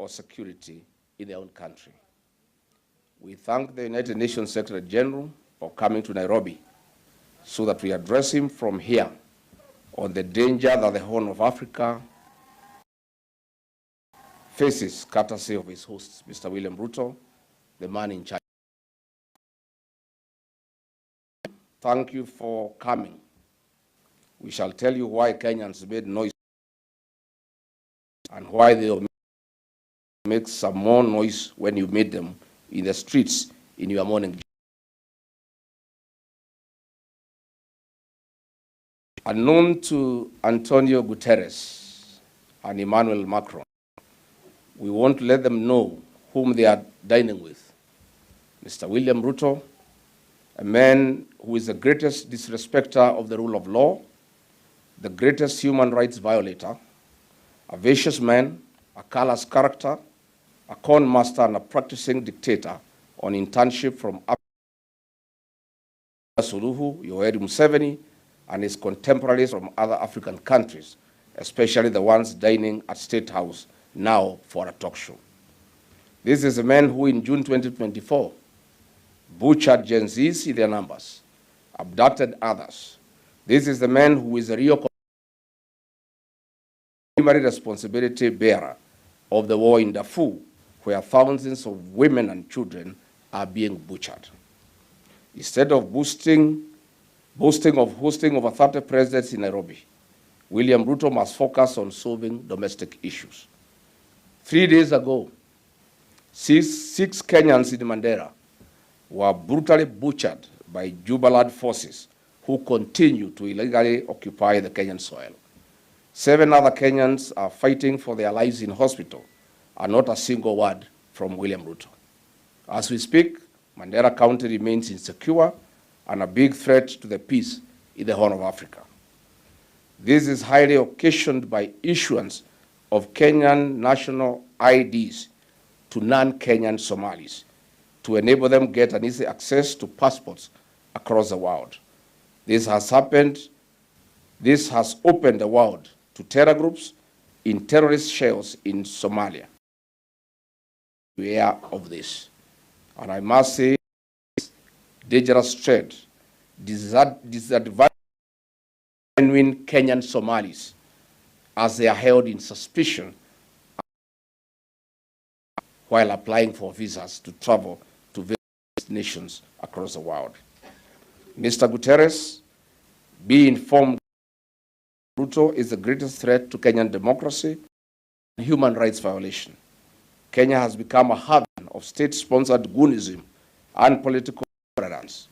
for security in their own country. We thank the United Nations Secretary General for coming to Nairobi so that we address him from here on the danger that the Horn of Africa faces, courtesy of his host, Mr. William Ruto, the man in charge. Thank you for coming. We shall tell you why Kenyans made noise and why they will make some more noise when you meet them in the streets in your morning. Unknown to Antonio Guterres and Emmanuel Macron, we want to let them know whom they are dining with. Mr. William Ruto, a man who is the greatest disrespecter of the rule of law, the greatest human rights violator, a vicious man, a callous character, a con master, and a practicing dictator on internship from Suluhu, Yoweri Museveni, and his contemporaries from other African countries, especially the ones dining at State House now for a talk show. This is a man who in June 2024 butchered Gen Zs in their numbers, abducted others. This is the man who is the real primary responsibility bearer of the war in Darfur, where thousands of women and children are being butchered. Instead of boasting of hosting over 30 presidents in Nairobi, William Ruto must focus on solving domestic issues. 3 days ago, six Kenyans in Mandera were brutally butchered by Jubilant forces who continue to illegally occupy the Kenyan soil. 7 other Kenyans are fighting for their lives in hospital, and not a single word from William Ruto. As we speak, Mandera County remains insecure and a big threat to the peace in the Horn of Africa. This is highly occasioned by issuance of Kenyan national IDs to non-Kenyan Somalis to enable them get an easy access to passports across the world. This has opened the world to terror groups in terrorist shells in Somalia. We are aware of this. And I must say, dangerous trade disadvantages genuine Kenyan Somalis as they are held in suspicion while applying for visas to travel to various nations across the world. Mr. Guterres, be informed Ruto is the greatest threat to Kenyan democracy and human rights violation. Kenya has become a haven of state-sponsored goonism and political intolerance.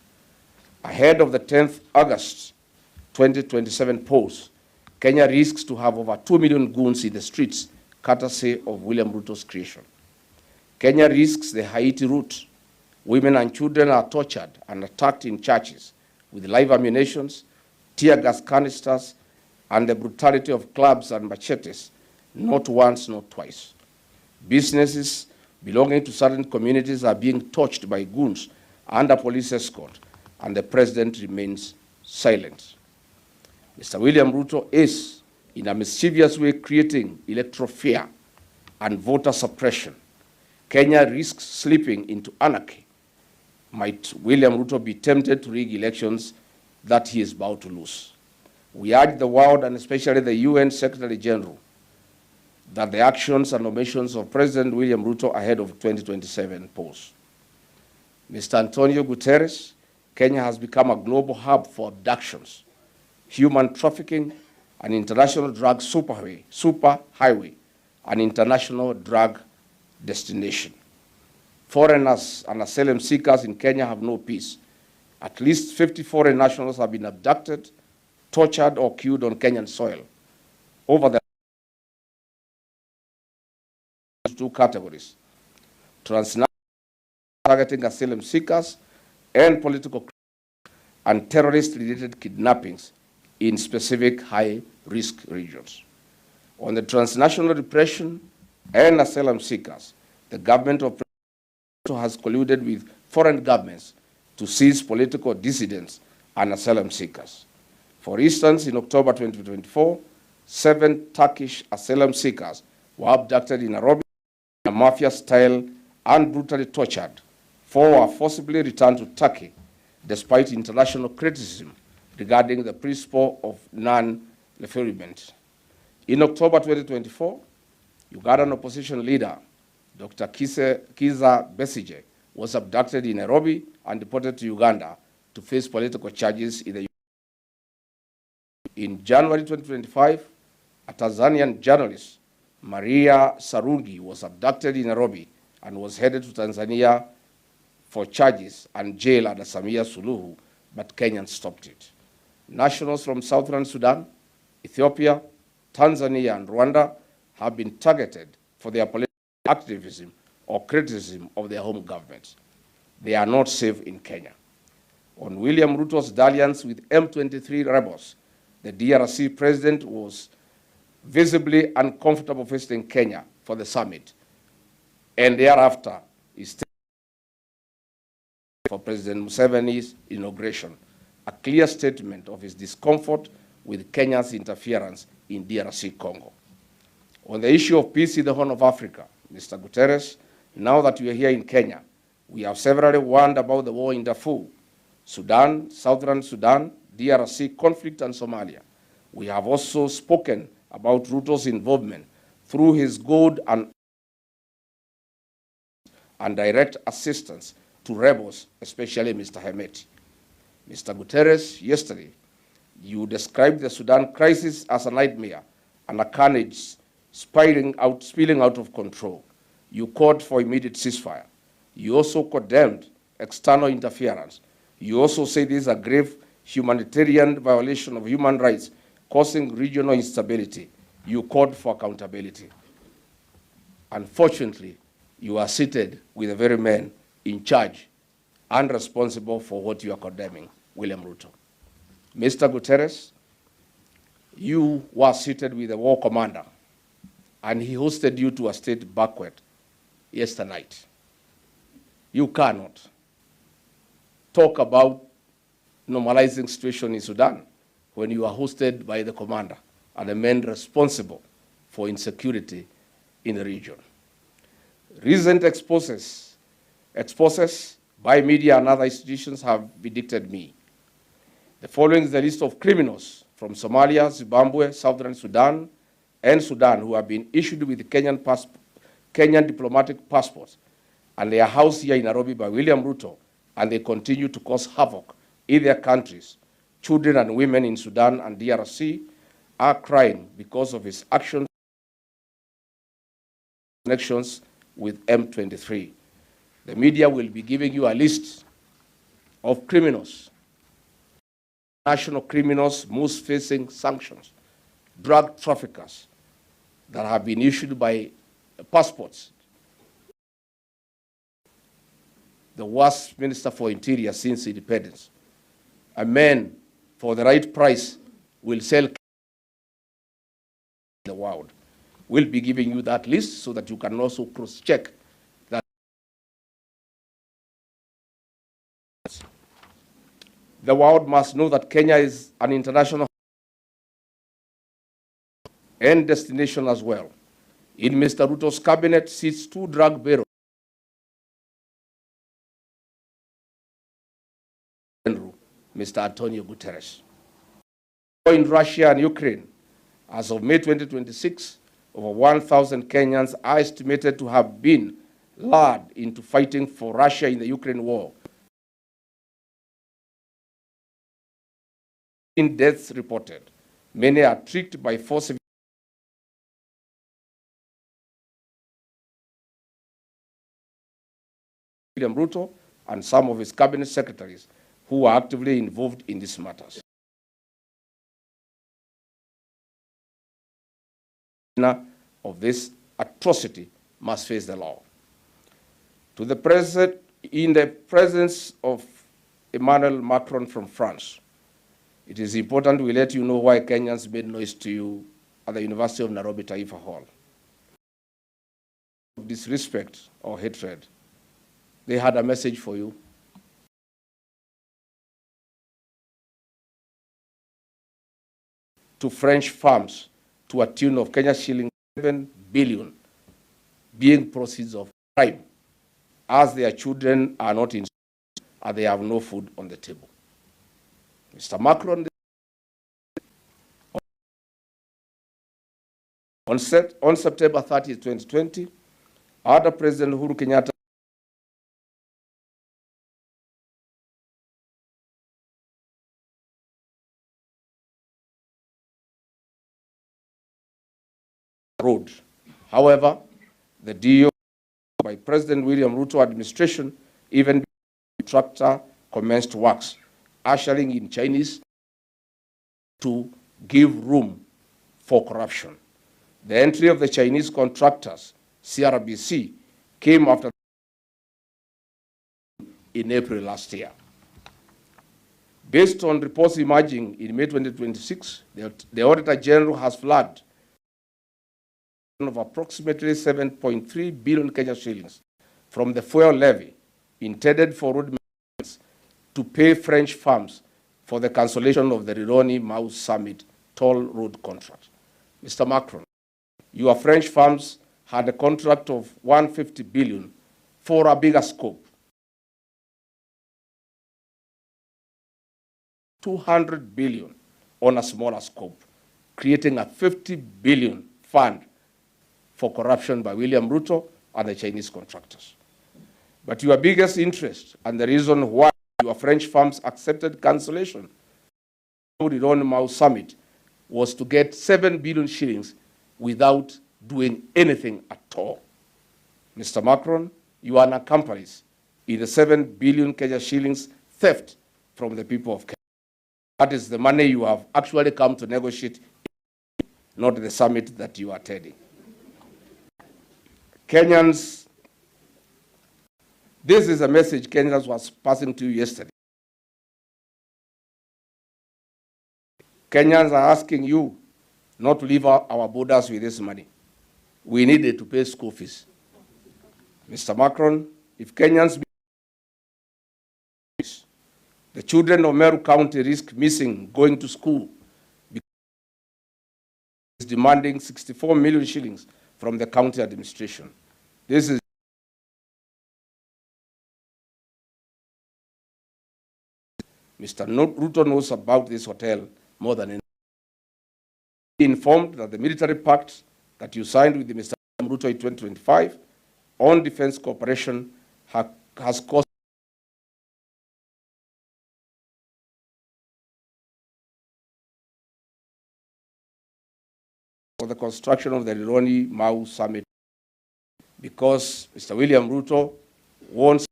Ahead of the 10th August 2027 polls, Kenya risks to have over 2 million goons in the streets, courtesy of William Ruto's creation. Kenya risks the Haiti route. Women and children are tortured and attacked in churches with live ammunition, tear gas canisters, and the brutality of clubs and machetes, not once, not twice. Businesses belonging to certain communities are being torched by goons under police escort, and the president remains silent. Mr. William Ruto is, in a mischievous way, creating electoral fear and voter suppression. Kenya risks slipping into anarchy. Might William Ruto be tempted to rig elections that he is about to lose? We urge the world, and especially the UN Secretary General, that the actions and omissions of President William Ruto ahead of 2027 polls. Mr. Antonio Guterres, Kenya has become a global hub for abductions, human trafficking, an international drug superhighway, an international drug destination. Foreigners and asylum seekers in Kenya have no peace. At least 50 foreign nationals have been abducted, tortured, or killed on Kenyan soil. Over the 2 categories: transnational targeting asylum seekers and political and terrorist-related kidnappings in specific high-risk regions. On the transnational repression and asylum seekers, the government of has colluded with foreign governments to seize political dissidents and asylum seekers. For instance, in October 2024, 7 Turkish asylum seekers were abducted in Nairobi mafia style and brutally tortured. 4 were forcibly returned to Turkey despite international criticism regarding the principle of non-refoulement. In October 2024, Ugandan opposition leader Dr. Kiza Besigye was abducted in Nairobi and deported to Uganda to face political charges in the In January 2025, a Tanzanian journalist, Maria Sarungi, was abducted in Nairobi and was headed to Tanzania for charges and jail under Samia Suluhu, but Kenyans stopped it. Nationals from Southern Sudan, Ethiopia, Tanzania, and Rwanda have been targeted for their political activism or criticism of their home governments. They are not safe in Kenya. On William Ruto's dalliance with M23 rebels, the DRC president was visibly uncomfortable visiting Kenya for the summit, and thereafter he stayed for President Museveni's inauguration, a clear statement of his discomfort with Kenya's interference in DRC Congo. On the issue of peace in the Horn of Africa, Mr. Guterres, now that we are here in Kenya, we have severally warned about the war in Darfur, Sudan, Southern Sudan, DRC conflict, and Somalia. We have also spoken about Ruto's involvement through his good and direct assistance to rebels, especially Mr. Hemeti. Mr. Guterres, yesterday, you described the Sudan crisis as a nightmare and a carnage spilling out of control. You called for immediate ceasefire. You also condemned external interference. You also say this is a grave humanitarian violation of human rights causing regional instability. You called for accountability. Unfortunately, you are seated with the very men in charge and responsible for what you are condemning, William Ruto. Mr. Guterres, you were seated with the war commander, and he hosted you to a state banquet yesterday night. You cannot talk about normalizing situation in Sudan when you are hosted by the commander and the men responsible for insecurity in the region. Recent exposes by media and other institutions have vindicated me. The following is the list of criminals from Somalia, Zimbabwe, Southern Sudan, and Sudan who have been issued with Kenyan diplomatic passports, and they are housed here in Nairobi by William Ruto, and they continue to cause havoc in their countries. Children and women in Sudan and DRC are crying because of his actions, connections with M23. The media will be giving you a list of criminals, national criminals most facing sanctions, drug traffickers that have been issued by passports. The worst minister for interior since independence. A man, for the right price, will sell the world. We'll be giving you that list so that you can also cross-check that. The world must know that Kenya is an international and destination as well. In Mr. Ruto's cabinet sits 2 drug barons, Mr. Antonio Guterres. In Russia and Ukraine, as of May 2026, over 1,000 Kenyans are estimated to have been lured into fighting for Russia in the Ukraine war. In deaths reported, many are tricked by force. William Ruto and some of his cabinet secretaries who are actively involved in these matters. Of this atrocity must face the law. To the president, in the presence of Emmanuel Macron from France, it is important we let you know why Kenyans made noise to you at the University of Nairobi Taifa Hall. Disrespect or hatred, they had a message for you. To French farms to a tune of Kenya shilling $7 billion being proceeds of crime, as their children are not in school and they have no food on the table. Mr. Macron, on September 30, 2020, under President Uhuru Kenyatta road. However, the deal by President William Ruto administration, even the contractor commenced works, ushering in Chinese to give room for corruption. The entry of the Chinese contractors, CRBC, came after in April last year. Based on reports emerging in May 2026, the Auditor General has flagged of approximately 7.3 billion Kenya shillings from the fuel levy intended for road maintenance to pay French firms for the cancellation of the Rironi-Mau Summit toll road contract. Mr. Macron, your French firms had a contract of 150 billion for a bigger scope. 200 billion on a smaller scope, creating a 50 billion fund for corruption by William Ruto and the Chinese contractors. But your biggest interest and the reason why your French firms accepted cancellation of the Rironi-Mau Summit was to get 7 billion shillings without doing anything at all. Mr. Macron, you are an accomplice in the 7 billion Kenya shillings theft from the people of Kenya. That is the money you have actually come to negotiate, not the summit that you are attending. Kenyans, this is a message Kenyans was passing to you yesterday. Kenyans are asking you not to leave our borders with this money. We need it to pay school fees. Mr. Macron, if Kenyans, the children of Meru County risk missing going to school because it's demanding 64 million shillings from the county administration. This is Mr. Ruto knows about this hotel more than anyone. He informed that the military pact that you signed with Mr. Ruto in 2025 on defense cooperation has cost for the construction of the Rironi-Mau Summit, because Mr. William Ruto wants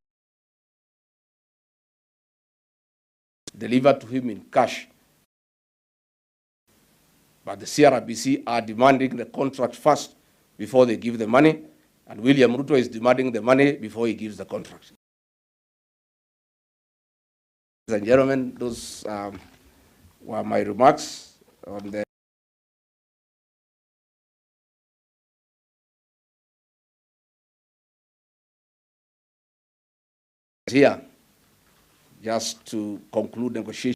delivered to him in cash. But the CRBC are demanding the contract first before they give the money, and William Ruto is demanding the money before he gives the contract. Ladies and gentlemen, those were my remarks on the here, just to conclude negotiations.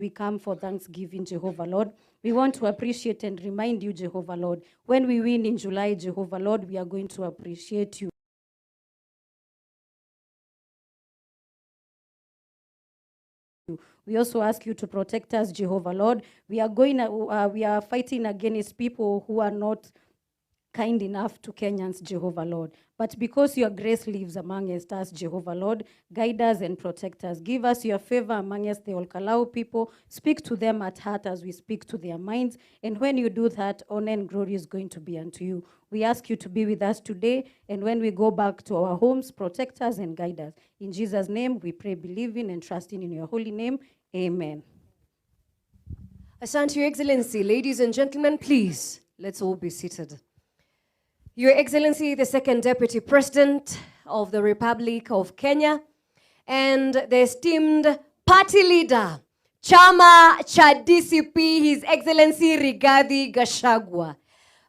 we come for Thanksgiving, Jehovah Lord. We want to appreciate and remind you, Jehovah Lord. When we win in July, Jehovah Lord, we are going to appreciate you. We also ask you to protect us, Jehovah Lord. We are fighting against people who are not kind enough to Kenyans, Jehovah Lord. But because your grace lives amongst us, Jehovah Lord, guide us and protect us. Give us your favor amongst the Kalou people. Speak to them at heart as we speak to their minds. And when you do that, honor and glory is going to be unto you. We ask you to be with us today. And when we go back to our homes, protect us and guide us. In Jesus' name, we pray, believing and trusting in your holy name. Amen. Asante, Your Excellency. Ladies and gentlemen, please, let's all be seated. Your Excellency, the Second Deputy President of the Republic of Kenya, and the esteemed party leader, Chama cha DCP, His Excellency Rigathigachagua.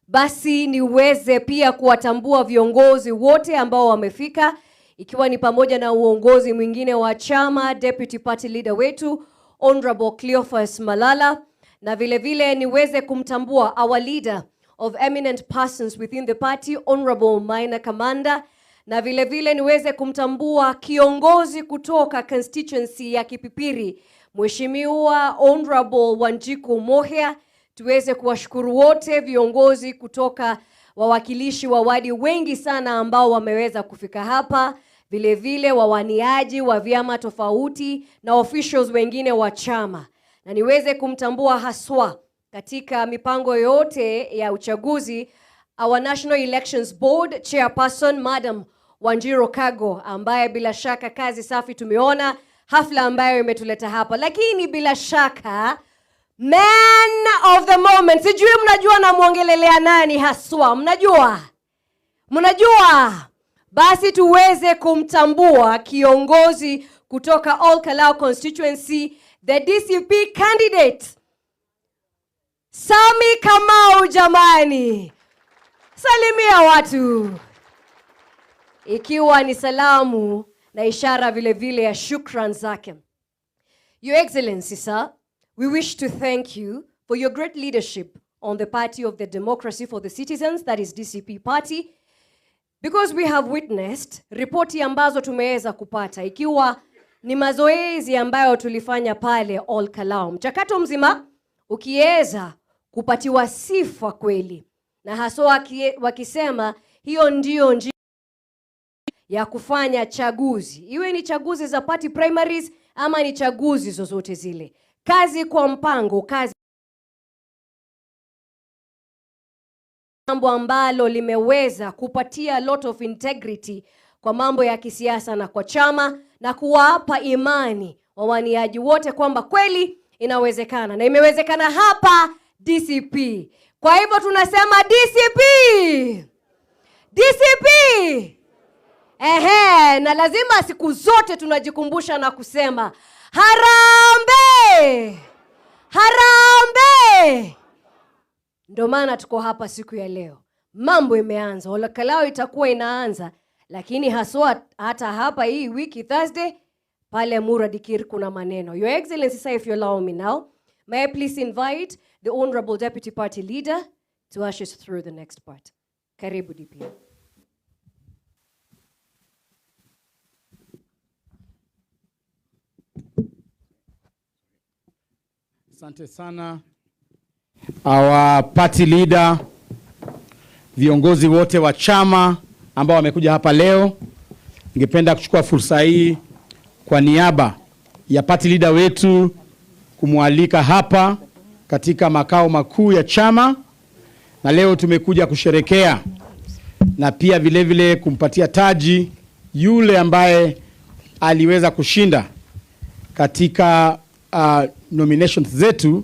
Basi niweze pia kuwatambua viongozi wote ambao wamefika, ikiwa ni pamoja na uongozi mwingine wa chama, Deputy Party Leader wetu, Honorable Cleophas Malala, na vile vile niweze kumtambua our leader of eminent persons within the party, Honorable Maina Kamanda, na vile vile niweze kumtambua kiongozi kutoka constituency ya Kipipiri, Mheshimiwa Honorable Wanjiku Mohia. Tuweze kuwashukuru wote viongozi kutoka wawakilishi wa wadi wengi sana ambao wameweza kufika hapa, vile vile wawaniaji wa vyama tofauti na officials wengine wa chama. Na niweze kumtambua haswa katika mipango yote ya uchaguzi, our National Elections Board Chairperson Madam Wanjiru Kago, ambaye bila shaka kazi safi tumeona hafla ambayo imetuleta hapa. Lakini bila shaka man of the moment, sijui mnajua na muongelelea nani haswa, mnajua? Basi tuweze kumtambua kiongozi kutoka Kalou constituency, the DCP candidate Sami Kamau. Jamani, salimia watu, ikiwa ni salamu na ishara vile vile ya shukran zake. Your Excellency, sir, we wish to thank you for your great leadership on the Party of the Democracy for the Citizens, that is DCP party, because we have witnessed ripoti ambazo tumeweza kupata, ikiwa ni mazoezi ambayo tulifanya pale Kalou. Mchakato mzima ukiweza kupatiwa sifa kweli, na haswa wakisema hiyo ndio njia ya kufanya chaguzi, iwe ni chaguzi za party primaries ama ni chaguzi zozote zile. Kazi kwa mpango, kazi mambo ambalo limeweza kupatia lot of integrity kwa mambo ya kisiasa na kwa chama, na kuwapa imani wawaniaji wote kwamba kweli inawezekana, na imewezekana hapa DCP. Kwa hivyo tunasema DCP! DCP! Na lazima siku zote tunajikumbusha na kusema Harambee! Harambee! Ndio maana tuko hapa siku ya leo. Mambo imeanza, Kalou itakuwa inaanza, lakini haswa hata hapa hii wiki Thursday pale Emurua Dikir kuna maneno. Your Excellency, sir, if you allow me now, may I please invite the Honorable Deputy Party Leader to usher us through the next part. Karibu DP. Asante sana our party leader, viongozi wote wa chama ambao wamekuja hapa leo. Ningependa kuchukua fursa hii kwa niaba ya party leader wetu kumwalika hapa katika makao makuu ya chama, na leo tumekuja kusherekea na pia vile vile kumpatia taji yule ambaye aliweza kushinda katika nominations zetu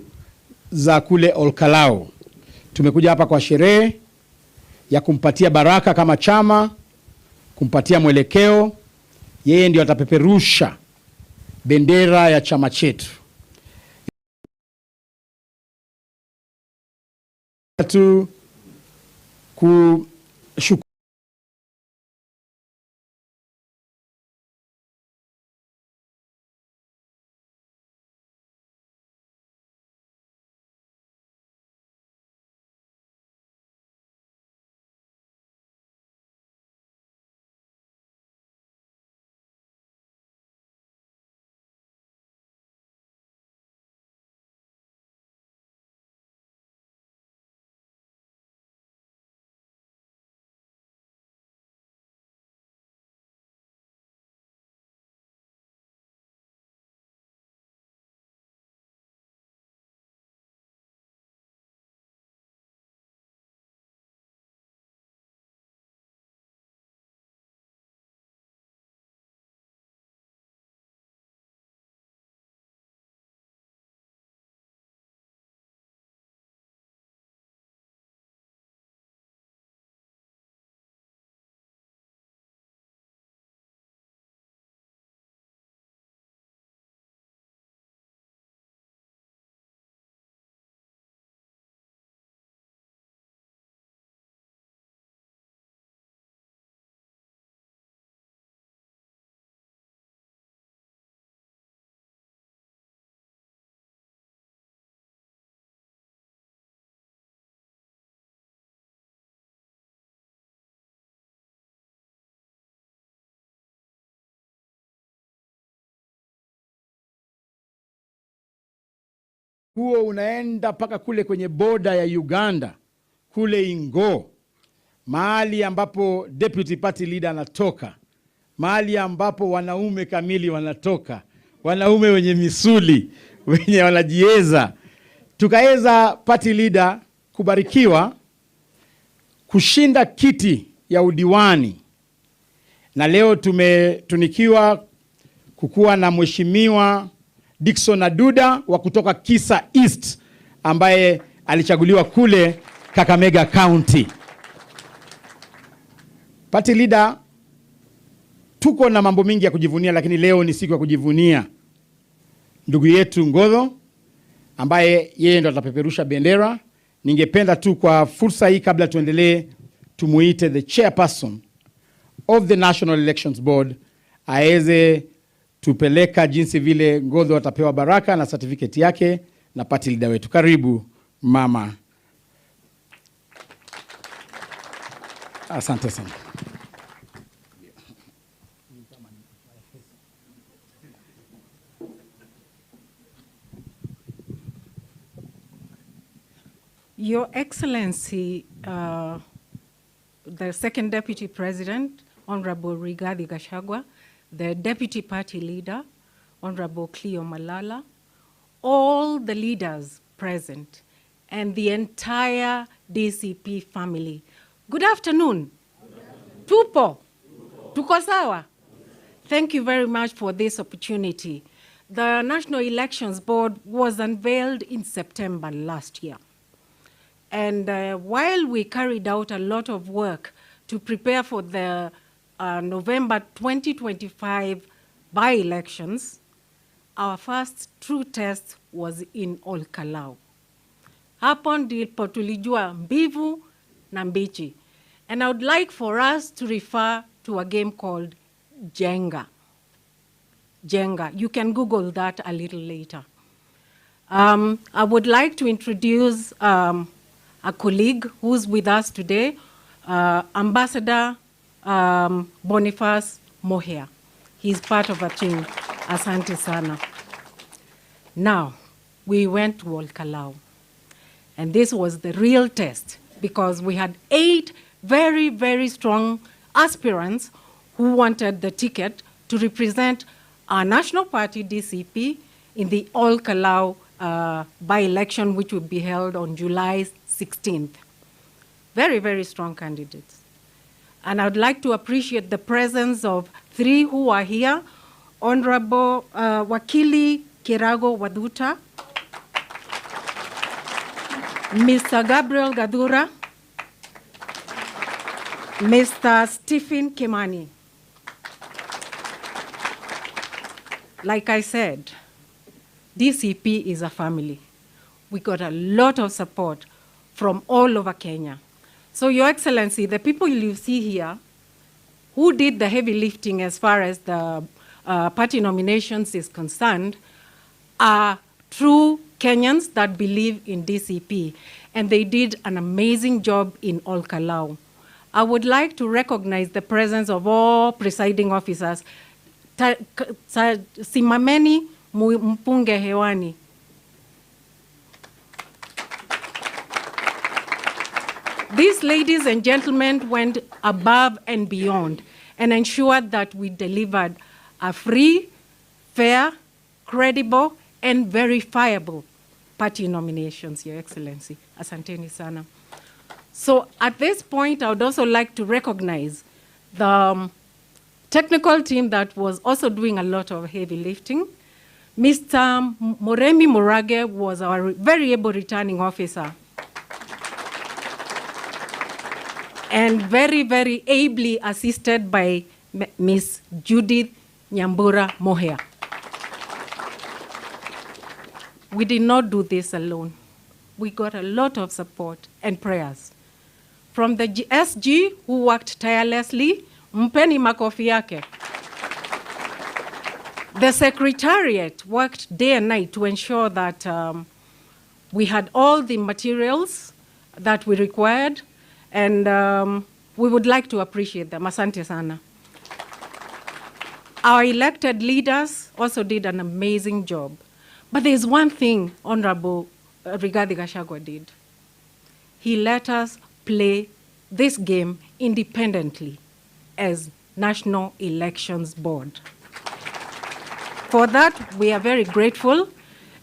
za kule Kalou. Tumekuja hapa kwa sherehe ya kumpatia baraka kama chama, kumpatia mwelekeo. Yeye ndio atapeperusha bendera ya chama chetu. Kushukuru huo unaenda mpaka kule kwenye boda ya Uganda, kule Ingo, mahali ambapo deputy party leader anatoka, mahali ambapo wanaume kamili wanatoka, wanaume wenye misuli, wenye wanajieza. Tukaweza party leader kubarikiwa kushinda kiti ya udiwani, na leo tumetunikiwa kukuwa na mheshimiwa Dickson Aduda wa kutoka Kisa East ambaye alichaguliwa kule Kakamega County. Party leader, tuko na mambo mingi ya kujivunia, lakini leo ni siku ya kujivunia ndugu yetu Ngodho ambaye yeye ndo atapeperusha bendera. Ningependa tu kwa fursa hii, kabla tuendelee, tumuite the chairperson of the National Elections Board aweze tupeleka jinsi vile Ngodho atapewa baraka na certificate yake na party leader wetu. Karibu mama. Asante sana. Your Excellency, the Second Deputy President, Honorable Rigathigachagua, the Deputy Party Leader, Honorable Cleo Malala, all the leaders present, and the entire DCP family. Good afternoon. Tupo? Tuko sawa? Thank you very much for this opportunity. The National Elections Board was unveiled in September last year. And while we carried out a lot of work to prepare for the November 2025 by-elections, our first true test was in Kalou. Hapo ndipo tulijua mbivu na mbichi. And I would like for us to refer to a game called Jenga. Jenga. You can Google that a little later. I would like to introduce a colleague who's with us today, Ambassador Boniface Mohia. He's part of a team. Asante sana. Now, we went to Kalou. And this was the real test because we had 8 very, very strong aspirants who wanted the ticket to represent our national party, DCP, in the Kalou by-election, which will be held on July 16th. Very, very strong candidates. And I would like to appreciate the presence of 3 who are here. Honorable Wakili Kirago Waduta, Mr. Gabriel Gadura, Mr. Stephen Kimani. Like I said, DCP is a family. We got a lot of support from all over Kenya. So, Your Excellency, the people you see here who did the heavy lifting as far as the party nominations is concerned are true Kenyans that believe in DCP, and they did an amazing job in Kalou. I would like to recognize the presence of all presiding officers. Simameni mpunge hewani. These ladies and gentlemen went above and beyond and ensured that we delivered a free, fair, credible, and verifiable party nominations, Your Excellency. Asanteni sana. So at this point, I would also like to recognize the technical team that was also doing a lot of heavy lifting. Mr. Moremi Murage was our very able returning officer. And very, very ably assisted by Ms. Judith Nyambura Mohia. We did not do this alone. We got a lot of support and prayers. From the SG, who worked tirelessly, mpeni makofi yake. The Secretariat worked day and night to ensure that we had all the materials that we required, and we would like to appreciate them. Asante sana. Our elected leaders also did an amazing job. But there's one thing Honorable Rigathigachagua did. He let us play this game independently as National Elections Board. For that, we are very grateful.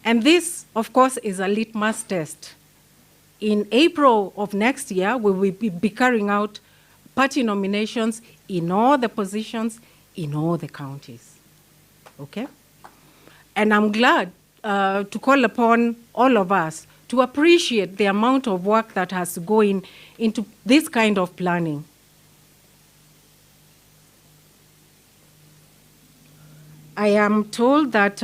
And this, of course, is a litmus test. In April of next year, we will be carrying out party nominations in all the positions, in all the counties. Okay? And I'm glad to call upon all of us to appreciate the amount of work that has to go into this kind of planning. I am told that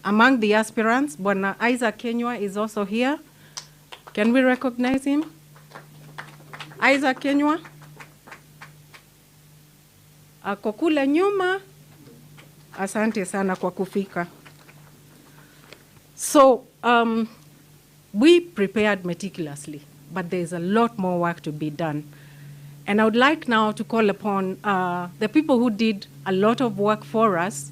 among the aspirants, Bwana Isaac Kenywa is also here. Can we recognize him? Isaac Kenywa? Ako kule nyuma. Asante sana kwa kufika. So, we prepared meticulously, but there's a lot more work to be done. And I would like now to call upon the people who did a lot of work for us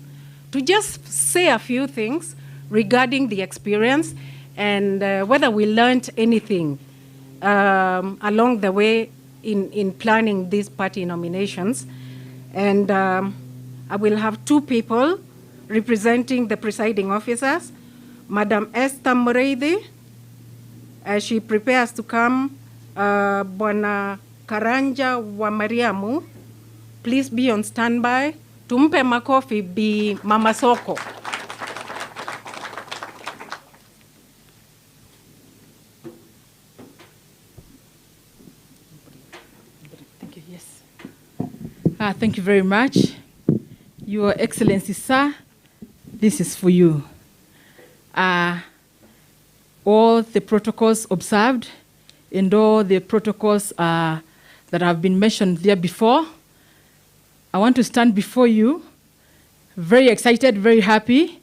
to just say a few things regarding the experience and whether we learned anything along the way in planning these party nominations. And I will have two people representing the presiding officers, Madam Esther Mureithi, as she prepares to come, Bwana Karanja wa Mariamu, please be on standby. Tumpe makofi Bi Mama Soko. Thank you, yes. Thank you very much. Your Excellency, sir, this is for you. All the protocols observed and all the protocols that have been mentioned there before, I want to stand before you, very excited, very happy,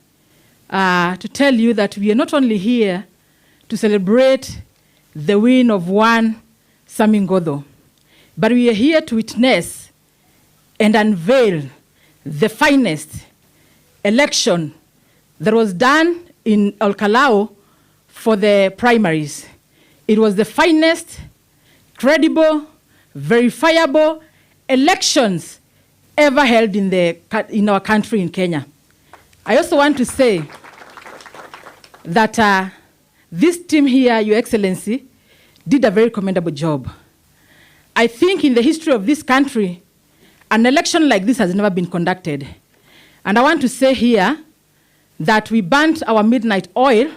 to tell you that we are not only here to celebrate the win of one Sami Ngodo, but we are here to witness and unveil the finest election that was done in Kalou for the primaries. It was the finest, credible, verifiable elections ever held in our country in Kenya. I also want to say that this team here, Your Excellency, did a very commendable job. I think in the history of this country, an election like this has never been conducted. And I want to say here that we burnt our midnight oil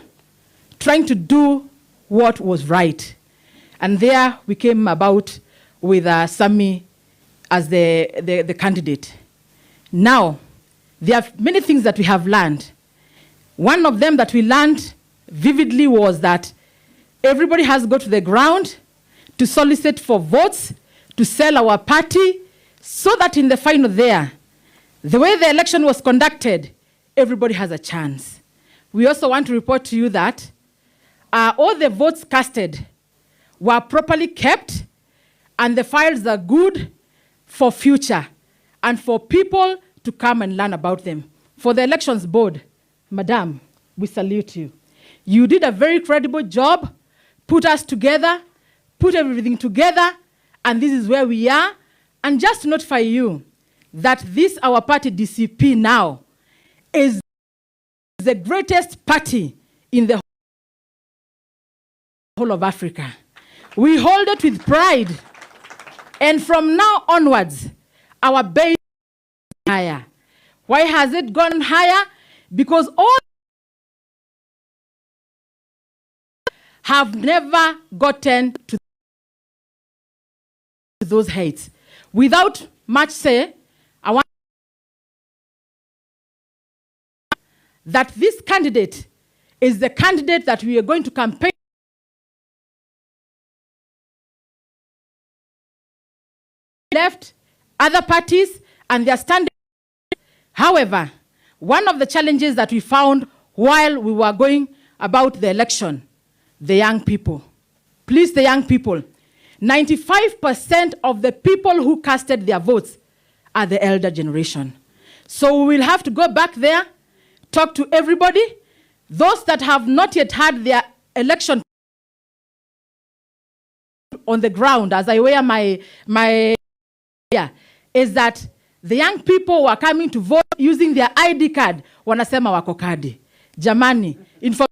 trying to do what was right. And there we came about with Sami as the candidate. Now, there are many things that we have learned. One of them that we learned vividly was that everybody has to go to the ground to solicit for votes, to sell our party, so that in the final there, the way the election was conducted, everybody has a chance. We also want to report to you that all the votes casted were properly kept, and the files are good for future and for people to come and learn about them. For the Elections Board, Madam, we salute you. You did a very credible job, put us together, put everything together, and this is where we are. And just to notify you that this, our party DCP now, is the greatest party in the whole of Africa. We hold it with pride. And from now onwards, our base is higher. Why has it gone higher? Because all have never gotten to those heights. Without much say, I want that this candidate is the candidate that we are going to campaign left, other parties, and they are standing. However, one of the challenges that we found while we were going about the election, the young people. Please, the young people. 95% of the people who casted their votes are the elder generation. So we will have to go back there, talk to everybody, those that have not yet had their election on the ground, as I wear my is that the young people who are coming to vote using their ID card, wanasema wako kadi. Jamani, information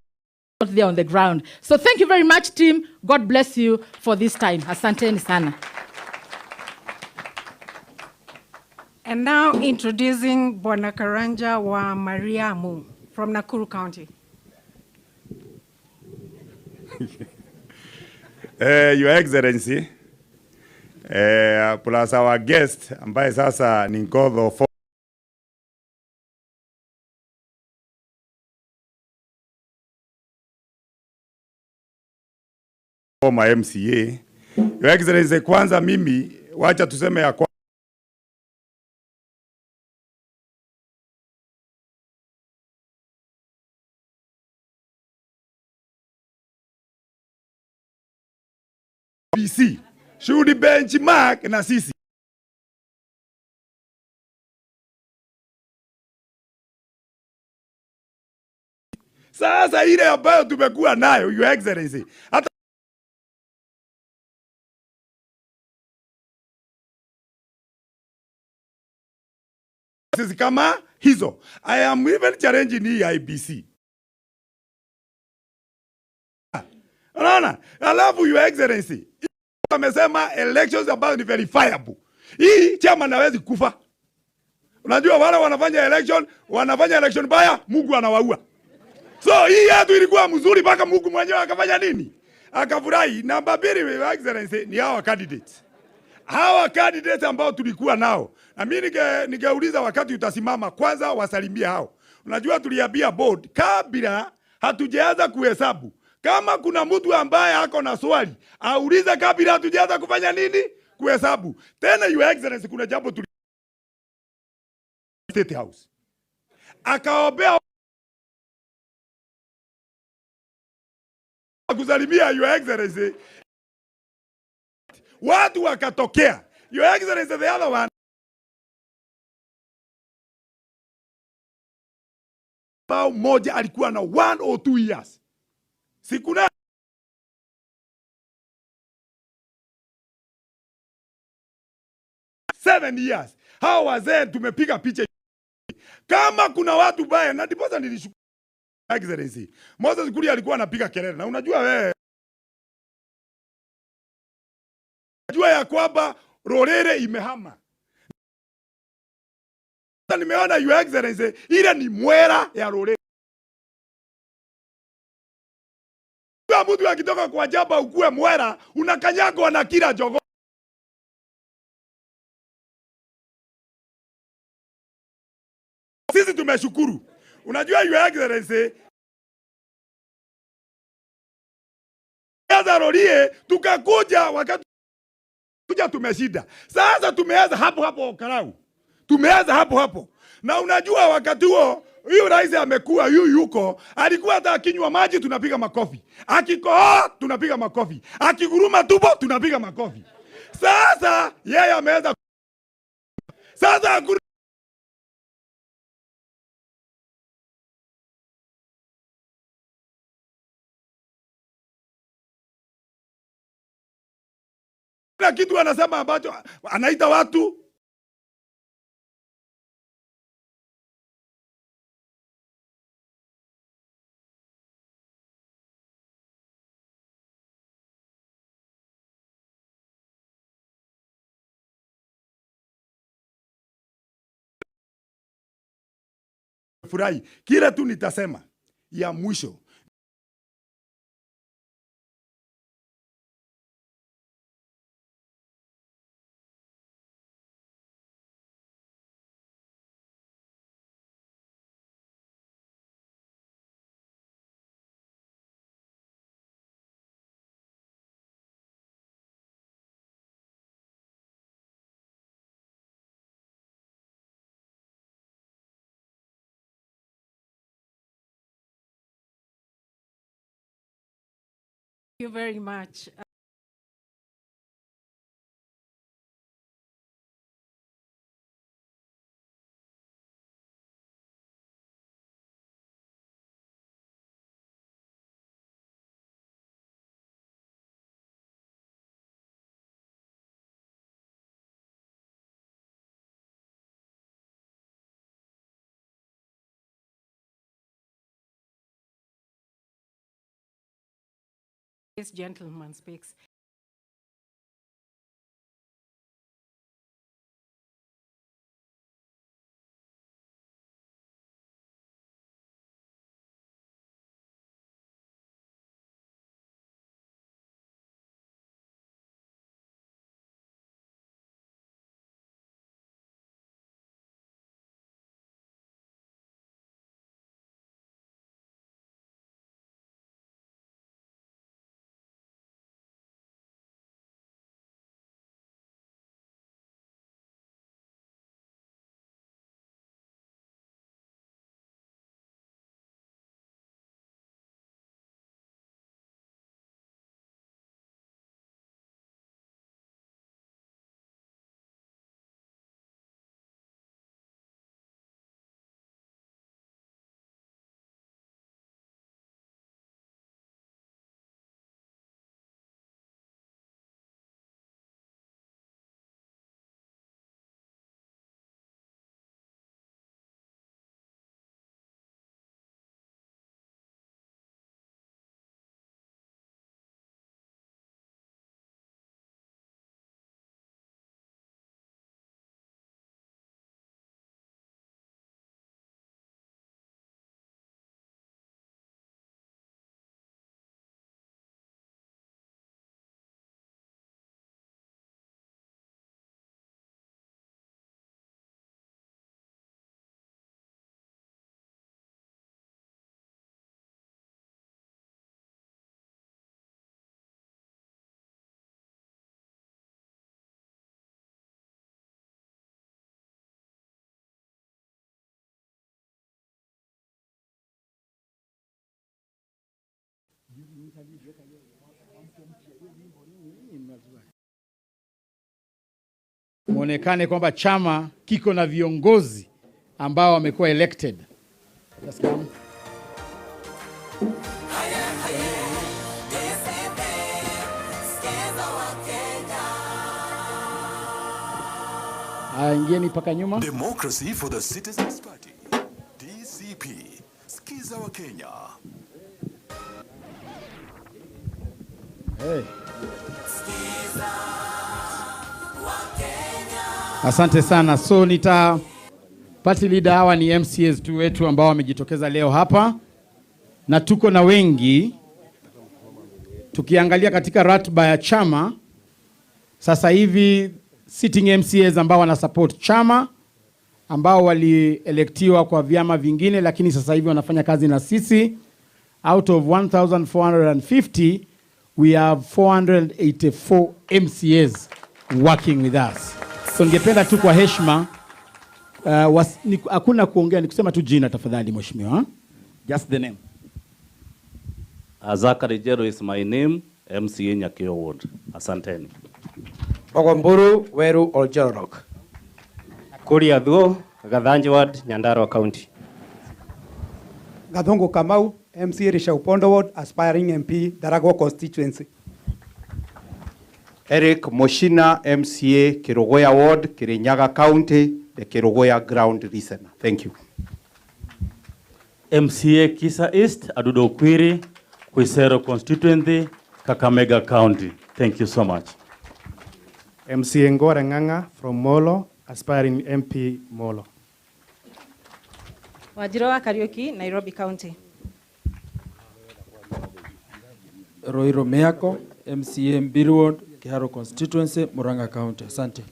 there on the ground. So thank you very much, team. God bless you for this time. Asanteni sana. And now introducing Bwana Karanja wa Mariamu from Nakuru County. Your Excellency, plus our guest, ambaye sasa ni ngodho former MCA. Your Excellency, kwanza mimi, wacha tuseme ya kwa BC should benchmark na sisi. Sasa ile ambayo tumekuwa nayo, Your Excellency, hata sisi kama hizo, I am even challenging hii IBC. Unaona? Alafu Your Excellency, amesema elections ambazo ni verifiable. Hii chama hawezi kufa. Unajua wale wanafanya election baya, Mungu anawaua. So hii yetu ilikuwa mzuri mpaka Mungu mwenyewe akafanya nini? Akafurahi. Namba 2, Your Excellency, ni hawa candidates. Hawa candidates ambao tulikuwa nao. Na mimi ningeuliza wakati utasimama kwanza wasalimie hao. Unajua tuliambia board kabla hatujaanza kuhesabu. Kama kuna mtu ambaye ako na swali, aulize kabla hatujaanza kufanya nini? Kuhesabu. Tena Your Excellency, kuna jambo State House. Akaombea kusalimia Your Excellency. Watu wakatokea. Your Excellency, the other one. Bao moja alikuwa na 1 or 2 years. Sikuna 7 years. Hao wazee tumepiga picha. Kama kuna watu baya, na ndiposa nilishukuru Excellency. Moses Kuria alikuwa anapiga kelele. Na unajua wewe, unajua ya kwamba Rorere imehama. Sasa nimeona Your Excellency, ile ni mwera ya Rorere. Mtu akitoka kwa jaba ukue mwera, unakanyagwa na kila jogo. Sisi tumeshukuru. Unajua Your Excellency, Rorie tukakuja wakati kuja tumeshinda. Sasa tumeanza hapo Kalou. Tumeanza hapo. Na unajua wakati huo huyu rais amekuwa yuko alikuwa hata akinywa maji tunapiga makofi. Akikohoa tunapiga makofi. Akiguruma tupo tunapiga makofi. Sasa yeye ameanza sasa na kitu anasema ambacho anaita watu furahi. Kile tu nitasema ya mwisho, Thank you very much. This gentleman speaks. Muonekane kwamba chama kiko na viongozi ambao wamekuwa elected. Let's come. Ingieni paka nyuma. Democracy for the Citizens Party. DCP. Skiza wa Kenya. Hey. Asante sana. So party leader hawa ni MCAs tu wetu ambao wamejitokeza leo hapa. Na tuko na wengi. Tukiangalia katika ratiba ya chama, sasa hivi sitting MCAs ambao wana support chama, ambao walielektiwa kwa vyama vingine lakini sasa hivi wanafanya kazi na sisi. Out of 1,450, we have 484 MCAs working with us. So ningependa tu kwa heshima, hakuna kuongea, ni kusema tu jina tafadhali mheshimiwa. Just the name. Zachary Jero is my name, MCA Nyakio Ward. Asanteni. Bogomburu Weru Oljorok. Kuria Dhuo, Gathanji Ward, Nyandarua County. Gathongo Kamau, MCA Rishaupondo Ward, aspiring MP, Daragwa constituency. Eric Moshina, MCA Kirogoya Ward, Kirinyaga County, the Kirogoya Ground Listener. Thank you. MCA Kisa East, Adudo Kwiri, Kwisero constituency, Kakamega County. Thank you so much. MCA Ngora Nganga from Molo, aspiring MP Molo. Wajiroa Kariuki, Nairobi County. Roiro Meako, MCA Mbiru Ward, Kiharo constituency, Muranga County. Asante.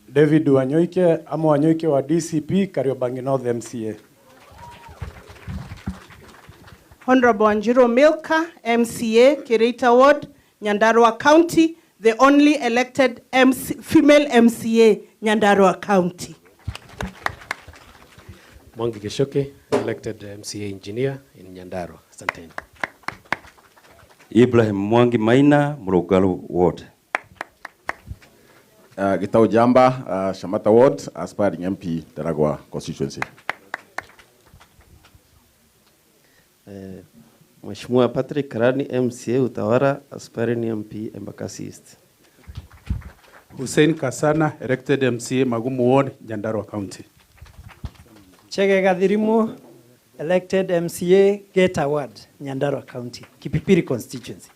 David Wanyoike, ama Wanyoike wa DCP, Kariobangi North MCA. Honorable Wanjiru Milka, MCA, Kirita Ward, Nyandarua County, the only elected female MCA, Nyandarua County. Mwangi Geshoke, elected MCA engineer in Nyandarua. Asanteni. Ibrahim Mwangi Maina, Murugalu Ward. Gitau Jamba, Shamata Ward, aspiring MP, Daragwa constituency. Mheshimiwa Patrick Karani, MCA Utawara, aspiring MP, Embakasi East. Hussein Kasana, elected MCA Magumu Ward, Nyandarua County. Chege Gathirimu, elected MCA Geta Ward, Nyandarua County, Kipipiri constituency.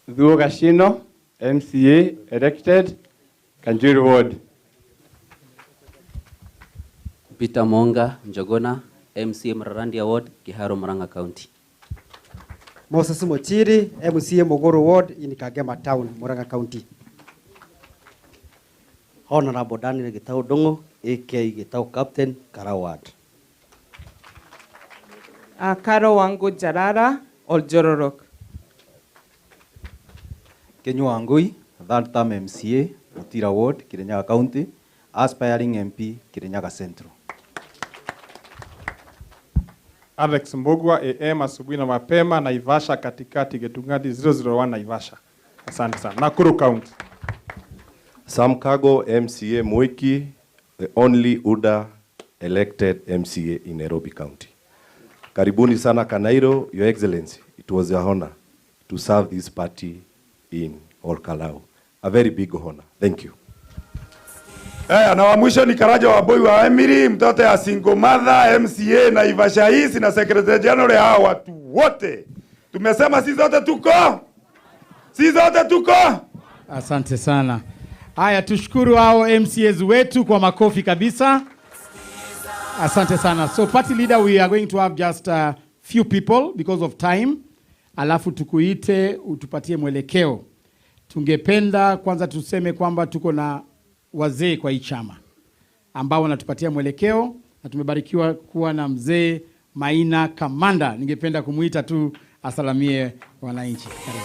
Gachagua, MCA elected, Kanjuri Ward. Peter Monga Njogona, MCA Mararandia Ward, Kiharo Murang'a County. Moses Mochiri, MCA Mogoro Ward in Kagema Town, Murang'a County. Honorable Daniel Gitau Dongo, AK Gitau Captain, Kara Ward. Karo Wangu Jarara, Oljororok. Kenyu Wangui, third term MCA, Mutira Ward, Kirinyaga County, aspiring MP, Kirinyaga Central. Alex Mbogwa, AM asubuhi na mapema, Naivasha katikati, Getungati 001 Naivasha. Asante sana. Nakuru County. Sam Kago, MCA Mwiki, the only UDA elected MCA in Nairobi County. Karibuni sana Kanairo, Your Excellency. It was a honor to serve this party in Kalou. A very big honor. Thank you. Na wa mwisho ni Karaja wa Boy wa Emiri, mtoto ya single mother, MCA na Ivasha East na Secretary General ya hawa watu wote. Tumesema sisi zote tuko? Sisi zote tuko? Asante sana. Haya, tushukuru hao MCAs wetu kwa makofi kabisa. Asante sana. So party leader, we are going to have just a few people because of time. Alafu tukuite utupatie mwelekeo. Tungependa kwanza tuseme kwamba tuko na wazee kwa hii chama ambao wanatupatia mwelekeo, na tumebarikiwa kuwa na mzee Maina Kamanda. Ningependa kumuita tu asalamie wananchi. Karibu.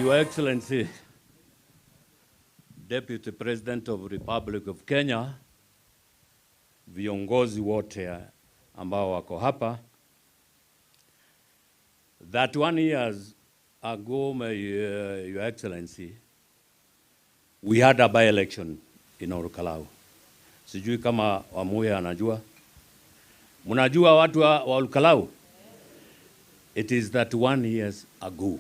Your Excellency, Deputy President of Republic of Kenya, viongozi wote ambao wako hapa. That 1 year ago, Your Excellency, we had a by-election in Kalou. Sijui kama Wamuya anajua. Mnajua watu wa Kalou? It is that 1 year ago.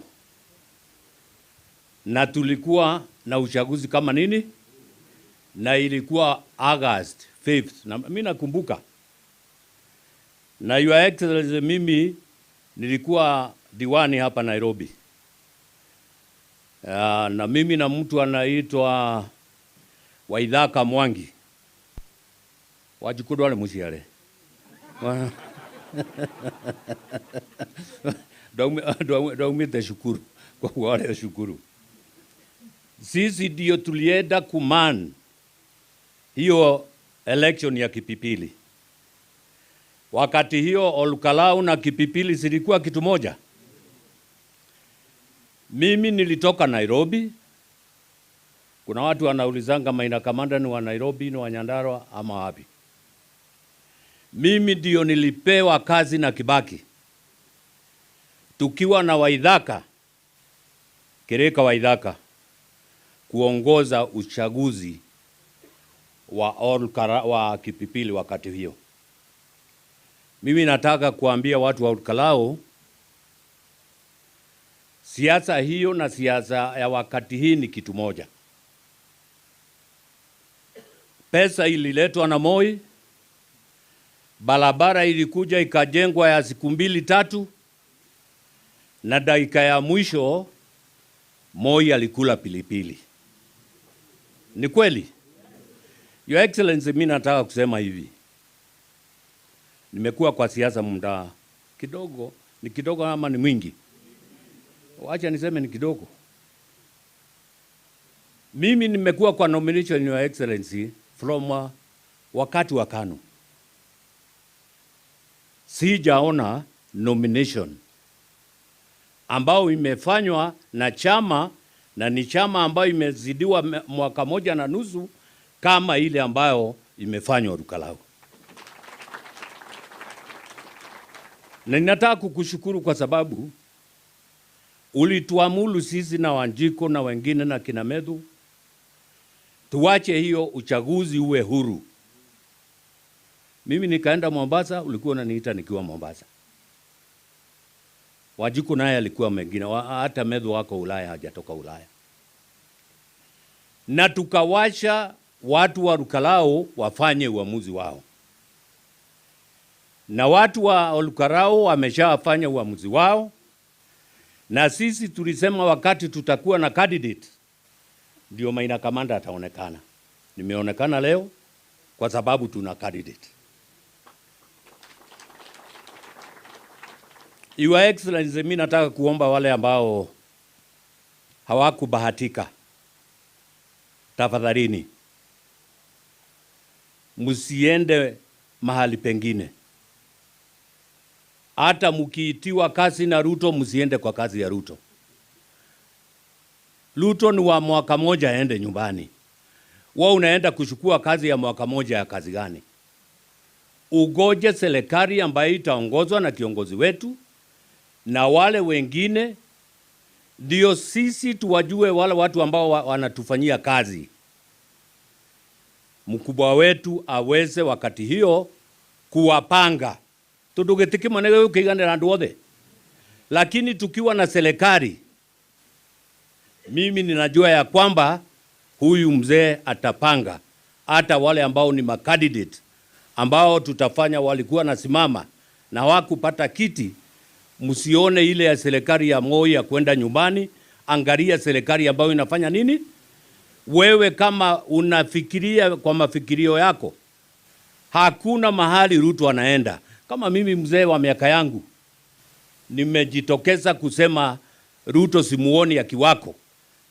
Na tulikuwa na uchaguzi kama nini? Na ilikuwa August 5th. Na mimi nakumbuka. Na Your Excellency, mimi nilikuwa diwani hapa Nairobi. Na mimi na mtu anaitwa Waithaka Mwangi. Wajikudu wale musiale. Daumite shukuru. Kwa wale shukuru. Sisi ndio tulienda kuman hiyo election ya Kipipili. Wakati hiyo Kalou na Kipipili zilikuwa kitu moja. Mimi nilitoka Nairobi. Kuna watu wanaulizanga Maina Kamanda ni wa Nairobi, ni wa Nyandarua ama wapi. Mimi ndio nilipewa kazi na Kibaki. Tukiwa na Waithaka, Kereka Waithaka, kuongoza uchaguzi wa Kipipili wakati hiyo. Mimi nataka kuambia watu wa Kalou, siasa hiyo na siasa ya wakati hii ni kitu moja. Pesa ililetwa na Moi, barabara ilikuja ikajengwa ya siku 2-3, na dakika ya mwisho Moi alikula pilipili. Ni kweli? Your Excellency, mimi nataka kusema hivi. Nimekuwa kwa siasa muda kidogo, ni kidogo ama ni mwingi? Wacha niseme ni kidogo. Mimi nimekuwa kwa nomination, Your Excellency, from wakati wa KANU. Sijaona nomination ambao imefanywa na chama, na ni chama ambayo imezidiwa 1.5 kama ile ambayo imefanywa Kalou. Na ninataka kukushukuru kwa sababu ulituamulu sisi na Wanjiko na wengine na kina Medhu tuwache hiyo uchaguzi uwe huru. Mimi nikaenda Mombasa, ulikuwa unaniita nikiwa Mombasa. Wajiku naye alikuwa mengine, hata Medho wako Ulaya, hajatoka Ulaya. Na tukawasha watu wa Kalou wafanye uamuzi wao. Na watu wa Kalou wameshafanya uamuzi wao. Na sisi tulisema wakati tutakuwa na candidate ndio Maina Kamanda ataonekana. Nimeonekana leo kwa sababu tuna candidate. Your Excellency, mimi nataka kuomba wale ambao hawakubahatika, tafadhalini msiende mahali pengine. Hata mkiitiwa kazi na Ruto, msiende kwa kazi ya Ruto. Ruto ni wa mwaka moja, aende nyumbani. Wewe unaenda kuchukua kazi ya mwaka moja ya kazi gani? Ugoje serikali ambayo itaongozwa na kiongozi wetu na wale wengine, ndio sisi tuwajue wale watu ambao wanatufanyia kazi. Mkubwa wetu aweze wakati hiyo kuwapanga. Tudugetiki manege ukiganira andu othe. Lakini tukiwa na serikali, mimi ninajua ya kwamba huyu mzee atapanga hata wale ambao ni makandidate ambao tutafanya walikuwa nasimama na wakupata kiti. Msione ile ya serikali ya Moi ya kwenda nyumbani, angalia serikali ambayo inafanya nini. Wewe kama unafikiria kwa mafikirio yako, hakuna mahali Ruto anaenda. Kama mimi mzee wa miaka yangu, nimejitokeza kusema Ruto simuoni akiwako,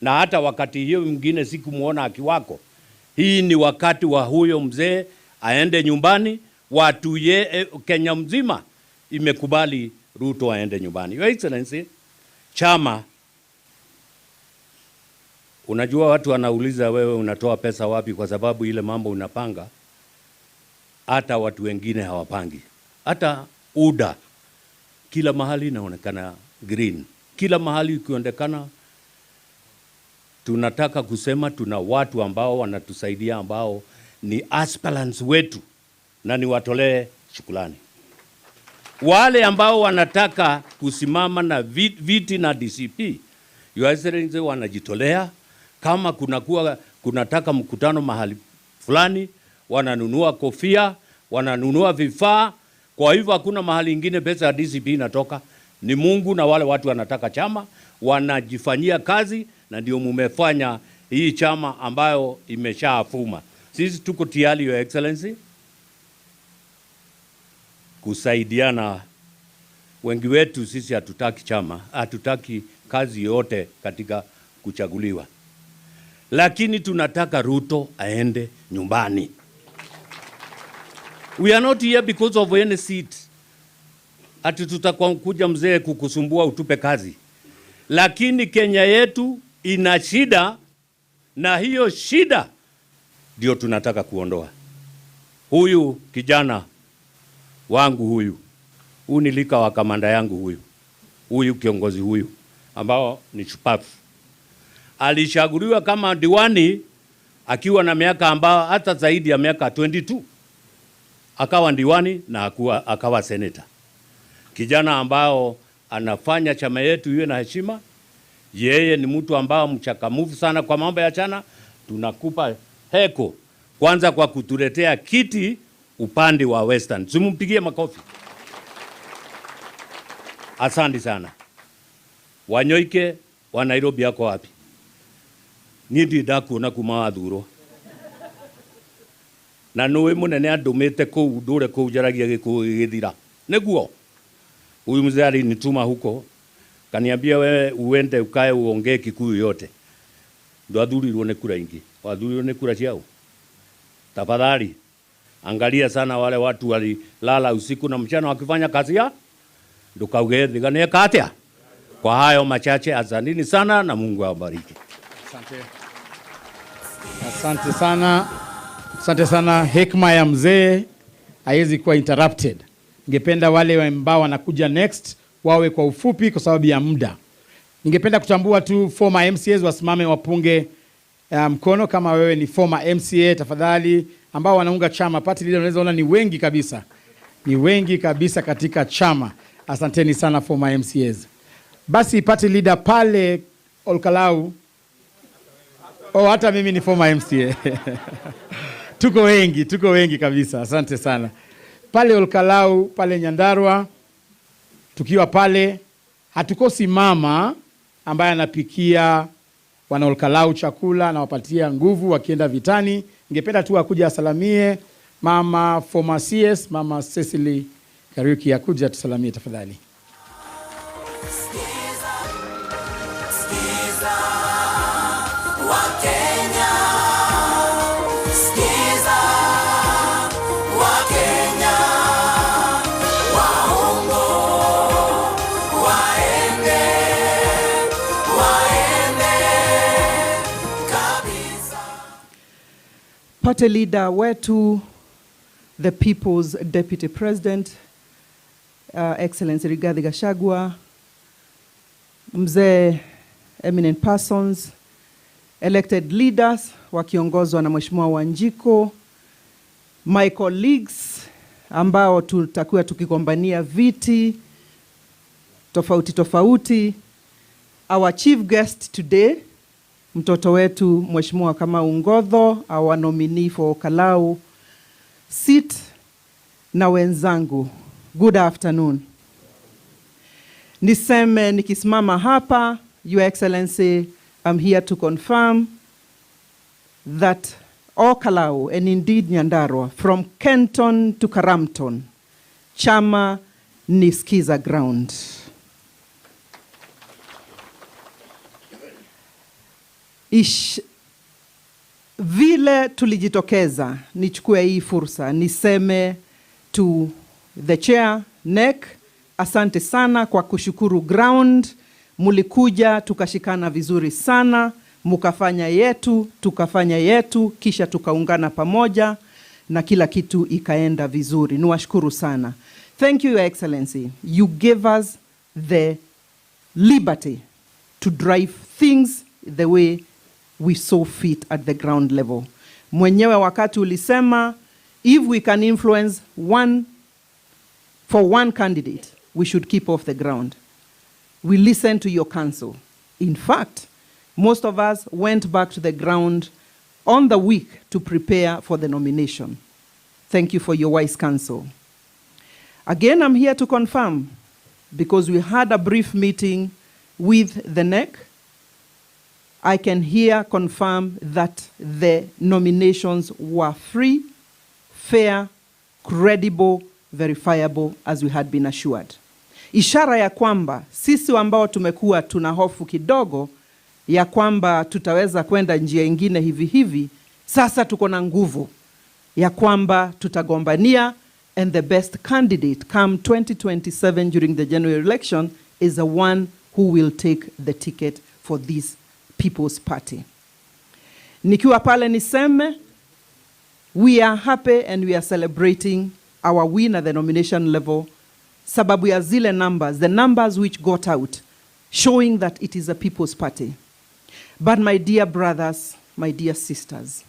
na hata wakati hiyo mwingine sikumuona akiwako. Hii ni wakati wa huyo mzee aende nyumbani. Watu Kenya mzima imekubali Ruto aende nyumbani. Your Excellency, chama, unajua watu wanauliza wewe unatoa pesa wapi, kwa sababu ile mambo unapanga hata watu wengine hawapangi. Hata UDA kila mahali inaonekana green, kila mahali ikionekana. Tunataka kusema tuna watu ambao wanatusaidia, ambao ni aspirants wetu, na ni watolee shukrani. Wale ambao wanataka kusimama na viti na DCP, Your Excellency, wanajitolea. Kama kunataka mkutano mahali fulani, wananunua kofia, wananunua vifaa. Kwa hivyo hakuna mahali ingine pesa ya DCP inatoka, ni Mungu na wale watu wanataka chama, wanajifanyia kazi, na ndio mumefanya hii chama ambayo imeshaafuma. Sisi tuko tayari, Your Excellency, kusaidiana. Wengi wetu sisi hatutaki chama, hatutaki kazi yote katika kuchaguliwa. Lakini tunataka Ruto aende nyumbani. We are not here because of any seat. Ati tutakuja mzee kukusumbua utupe kazi. Lakini Kenya yetu ina shida, na hiyo shida ndio tunataka kuondoa. Huyu kijana wangu huyu nilika wa kamanda yangu huyu kiongozi huyu ambao ni shupavu, alishaguliwa kama diwani akiwa na miaka ambao hata zaidi ya miaka 22, akawa diwani na akawa senator. Kijana ambao anafanya chama yetu iwe na heshima. Yeye ni mtu ambao mchakamufu sana kwa mambo ya chana. Tunakupa heko kwanza kwa kutuletea kiti upande wa Western. Tumpigie makofi. Asante sana. Wanyoike wa Nairobi yako wapi? Nindi ndakuona kuma wathurwo. Na nowe munene andumite kuu ndure kuu jaragia githira. Niguo. Huyu mzee alinituma huko, kaniambia wewe uende ukae uongee Kikuyu yote. Ndo athurirwo ni kura ingi. Wathurirwo ni kura ciao. Tafadhali angalia sana wale watu walilala usiku na mchana wakifanya kazi ya ndukauge thigane katia. Kwa hayo machache, asanteni sana na Mungu awabariki. Asante. Asante sana. Asante sana. Hekima ya mzee haiwezi kuwa interrupted. Ningependa wale ambao wanakuja next wawe kwa ufupi kwa sababu ya muda. Ningependa kutambua tu former MCAs wasimame wapunge mkono kama wewe ni former MCA tafadhali, ambao wanaunga chama party leader. Unaweza ona ni wengi kabisa. Ni wengi kabisa katika chama. Asanteni sana former MCAs. Basi party leader pale Olkalau. Oh, hata mimi ni former MCA. Tuko wengi kabisa. Asante sana. Pale Olkalau, pale Nyandarua, tukiwa pale hatukosi mama ambaye anapikia wana Olkalau chakula na wapatia nguvu wakienda vitani. Ningependa tu akuja asalamie mama former CS, mama Cecily Kariuki, akuja tusalamie tafadhali. Party leader wetu, the People's Deputy President, Excellency Rigathigachagua, mzee eminent persons, elected leaders wakiongozwa na Mheshimiwa Wanjiko, my colleagues ambao tutakuwa tukigombania viti tofauti, our chief guest today, mtoto wetu Mheshimiwa Kamau Ngodho, our nominee for Kalou seat, na wenzangu, good afternoon. Niseme nikisimama hapa, Your Excellency, I'm here to confirm that all Kalou, and indeed Nyandarua, from Kenton to Karamton, chama ni Skiza ground. Vile tulijitokeza, nichukue hii fursa niseme to the chair NEC, asante sana kwa kushukuru ground, mulikuja tukashikana vizuri sana, mukafanya yetu, tukafanya yetu, kisha tukaungana pamoja na kila kitu ikaenda vizuri. Niwashukuru sana. Thank you, Your Excellency. You gave us the liberty to drive things the way we saw fit at the ground level. Mwenyewe wakati ulisema, if we can influence for one candidate, we should keep off the ground. We listened to your counsel. In fact, most of us went back to the ground on the week to prepare for the nomination. Thank you for your wise counsel. Again, I'm here to confirm, because we had a brief meeting with the NEC, I can here confirm that the nominations were free, fair, credible, verifiable, as we had been assured. Ishara ya kwamba sisi ambao tumekuwa tuna hofu kidogo ya kwamba tutaweza kwenda njia ingine hivi, sasa tuko na nguvu ya kwamba tutagombania, and the best candidate come 2027 during the general election is the one who will take the ticket for this People's Party. Nikiwa pale niseme, we are happy and we are celebrating our win at the nomination level, sababu ya zile numbers, the numbers which got out, showing that it is a People's Party. But my dear brothers, my dear sisters,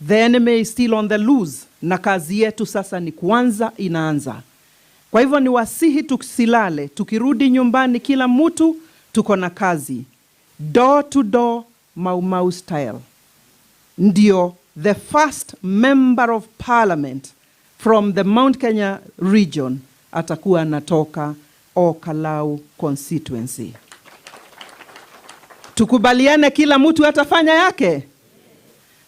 the enemy is still on the loose, na kazi yetu sasa ni kuanza inaanza. Kwa hivyo ni wasihi tusilale, tukirudi nyumbani kila mtu tuko na kazi. Door to door, Mau style. Ndio, the first member of parliament from the Mount Kenya region atakuwa anatoka Kalou constituency. Tukubaliane kila mtu atafanya yake.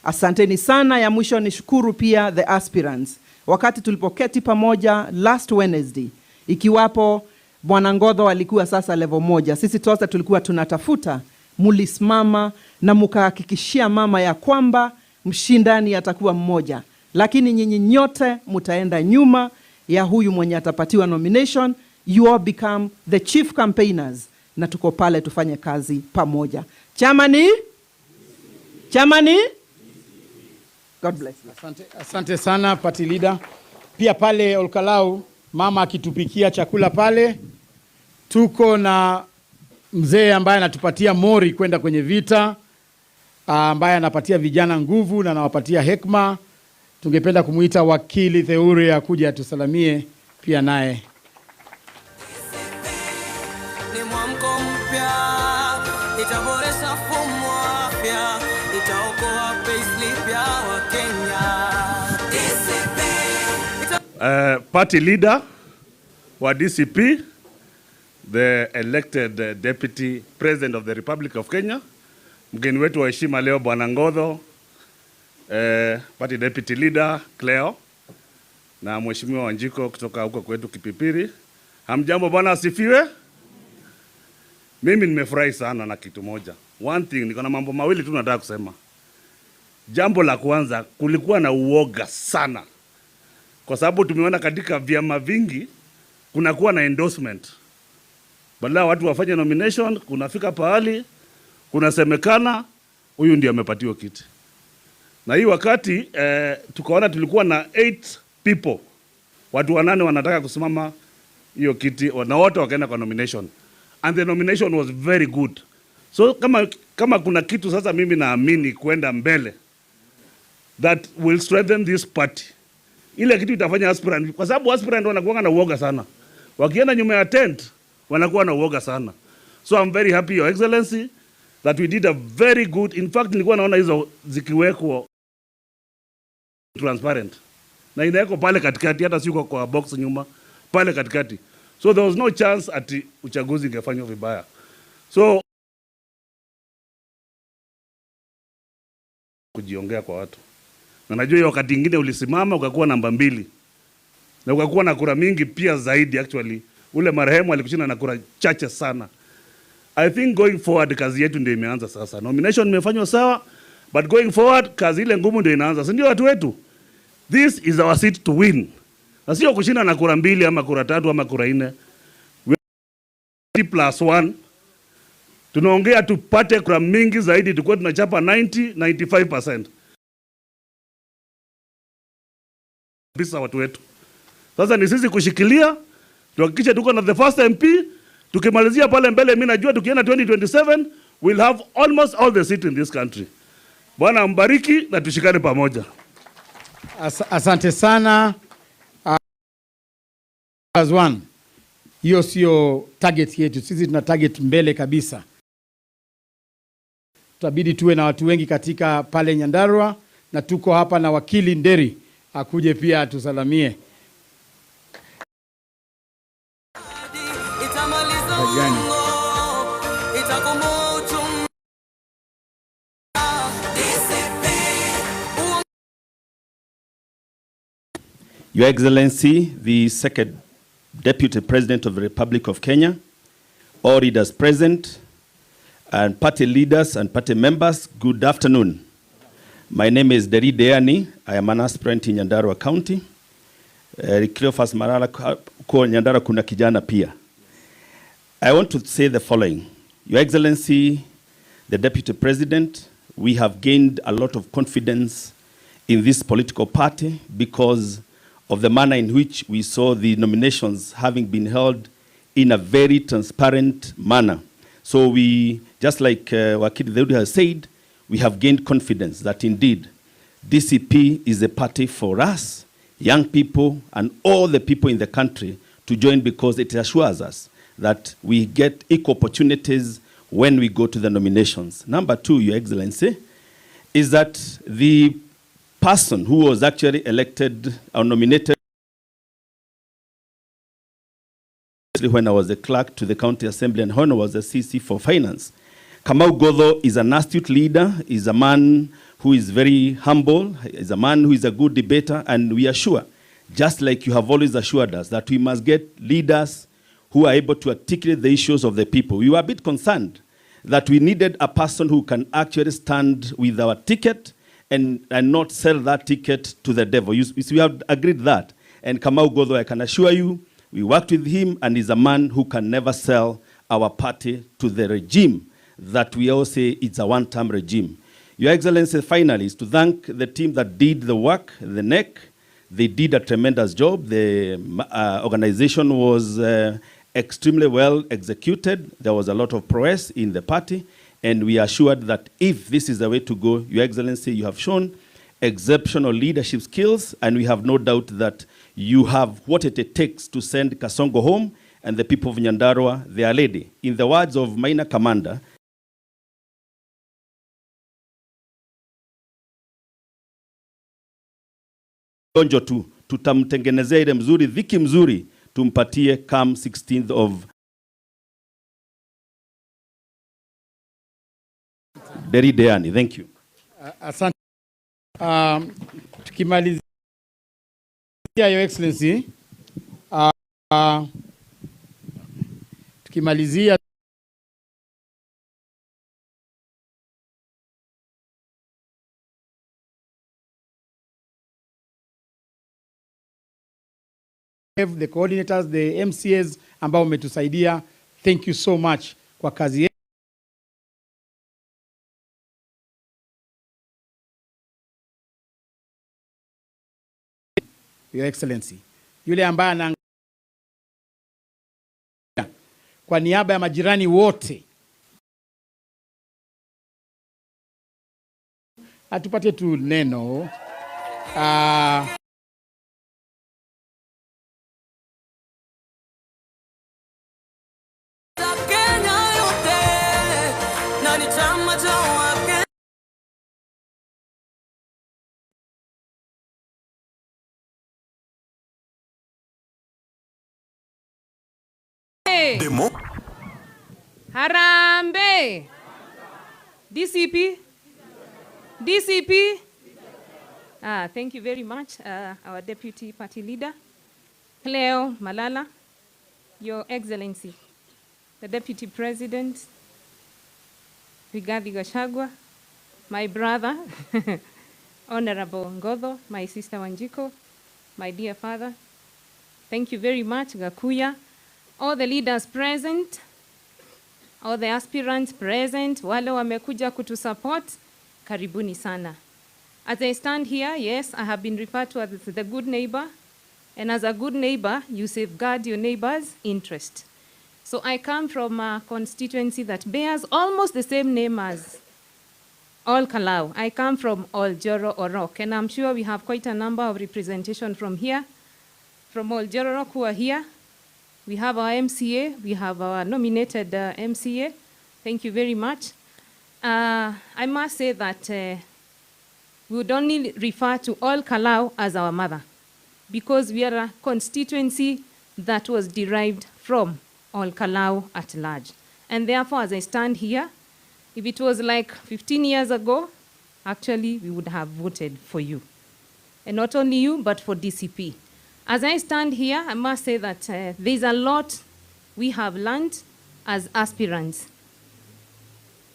Asanteni sana. Ya mwisho nishukuru pia the aspirants. Wakati tulipoketi pamoja last Wednesday, ikiwapo Bwana Ngodho alikuwa sasa level 1, sisi tosa tulikuwa tunatafuta, mulisimama na mukahakikishia mama ya kwamba mshindani atakuwa mmoja. Lakini nyinyi nyote mutaenda nyuma ya huyu mwenye atapatiwa nomination. You all become the chief campaigners, na tuko pale tufanye kazi pamoja. Chamani? God bless you. Asante sana party leader. Pia pale Olkalau mama akitupikia chakula pale. Tuko na mzee ambaye anatupatia mori kwenda kwenye vita, ambaye anapatia vijana nguvu na anawapatia hekma. Tungependa kumuita wakili Theuri akuja tusalamie pia naye. Ni mwamko Party leader wa DCP, the elected deputy president of the Republic of Kenya, mgeni wetu wa heshima leo Bwana Ngodho, party deputy leader Cleo, na mheshimiwa Wanjiko kutoka huko kwetu Kipipiri. Hamjambo bwana, asifiwe. Mimi nimefurahi sana na kitu moja. One thing, niko na mambo mawili tu nataka kusema. Jambo la kwanza, kulikuwa na uoga sana. Kwa sababu tumeona katika vyama vingi kunakuwa na endorsement. Badala watu wafanye nomination, kunafika pahali kunasemekana huyu ndiye amepatiwa kiti. Na hii wakati tukaona tulikuwa na 8 people. Watu 8 wanataka kusimama hiyo kiti na wote wakaenda kwa nomination. And the nomination was very good. So kama kuna kitu sasa mimi naamini kwenda mbele that will strengthen this party. Ile kitu itafanya aspirant, kwa sababu aspirant wanakuwa na uoga sana. Wakienda nyuma ya tent wanakuwa na uoga sana. So I'm very happy, Your Excellency, that we did a very good. In fact, nilikuwa naona hizo zikiwekwa transparent. Na inawekwa pale katikati, hata sio kwa box nyuma, pale katikati. So there was no chance ati uchaguzi ingefanywa vibaya. So kujiongea kwa watu. Na najua hiyo wakati mwingine ulisimama ukakuwa namba 2. Na ukakuwa na kura mingi pia zaidi actually. Ule marehemu alikushinda na kura chache sana. I think going forward kazi yetu ndio imeanza sasa. Nomination imefanywa sawa, but going forward kazi ile ngumu ndio inaanza. Si ndio watu wetu? This is our seat to win. Na sio kushinda na kura 2 ama kura 3 ama kura 4. We +1. Tunaongea tupate kura mingi zaidi, tukue tunachapa 95%. Bisa watu wetu. Sasa ni sisi kushikilia, tuhakikishe tuko na the first MP, tukimalizia pale mbele mimi najua tukienda 2027 we'll have almost all the seats in this country. Bwana mbariki na tushikane pamoja. Asante sana. As one. Hiyo sio target yetu. Sisi tuna target mbele kabisa. Tutabidi tuwe na watu wengi katika pale Nyandarua, na tuko hapa na wakili Nderi akuje pia atusalamie. Your Excellency, the Second Deputy President of the Republic of Kenya, all leaders present, and party leaders and party members, good afternoon. My name is Deri Deani. I am an aspirant in Nyandarua County. Cleophas Marala kwa Nyandarua kuna kijana pia. I want to say the following. Your Excellency, the Deputy President, we have gained a lot of confidence in this political party because of the manner in which we saw the nominations having been held in a very transparent manner. So we, just like Wakili Daudi has said, we have gained confidence that indeed DCP is a party for us, young people, and all the people in the country to join, because it assures us that we get equal opportunities when we go to the nominations. Number 2, Your Excellency, is that the person who was actually elected or nominated when I was the clerk to the county assembly and when I was the CC for finance. Kamau Godho is an astute leader, is a man who is very humble, is a man who is a good debater, and we are sure, just like you have always assured us, that we must get leaders who are able to articulate the issues of the people. We were a bit concerned that we needed a person who can actually stand with our ticket and not sell that ticket to the devil. We have agreed that. And Kamau Godho, I can assure you, we worked with him, and he's a man who can never sell our party to the regime that we all say it's a one-term regime. Your Excellency, finally, is to thank the team that did the work, the NEC. They did a tremendous job. The organization was extremely well executed. There was a lot of prowess in the party, and we are assured that if this is the way to go, Your Excellency, you have shown exceptional leadership skills, and we have no doubt that you have what it takes to send Kasongo home and the people of Nyandarua, their lady. In the words of Minor Commander, onjo tu, tutamtengenezea ile mzuri, dhiki mzuri, tumpatie come 16th of Derideani. Thank you. Asante. Tukimalizia, Your Excellency, tukimalizia the coordinators, the MCAs ambao umetusaidia. Thank you so much kwa kazi yenu. Your Excellency, yule ambaye ana kwa niaba ya majirani wote atupatie tu neno. Demo. Harambe. DCP. DCP. Thank you very much, our Deputy Party Leader, Cleo Malala, Your Excellency, the Deputy President, Rigathigachagua, my brother, Honorable Ngodho, my sister Wanjiko, my dear father. Thank you very much, Gakuya. All the leaders present, all the aspirants present, wale wamekuja kutusupport, karibuni sana. As I stand here, yes, I have been referred to as the good neighbor, and as a good neighbor, you safeguard your neighbor's interest. So I come from a constituency that bears almost the same name as all Kalou. I come from Oljoro Orok, and I'm sure we have quite a number of representation from here, from Oljoro Orok who are here. We have our MCA, we have our nominated MCA. Thank you very much. I must say that we would only refer to all Kalou as our mother, because we are a constituency that was derived from all Kalou at large. And therefore, as I stand here, if it was like 15 years ago, actually, we would have voted for you. And not only you, but for DCP. As I stand here, I must say that there's a lot we have learned as aspirants.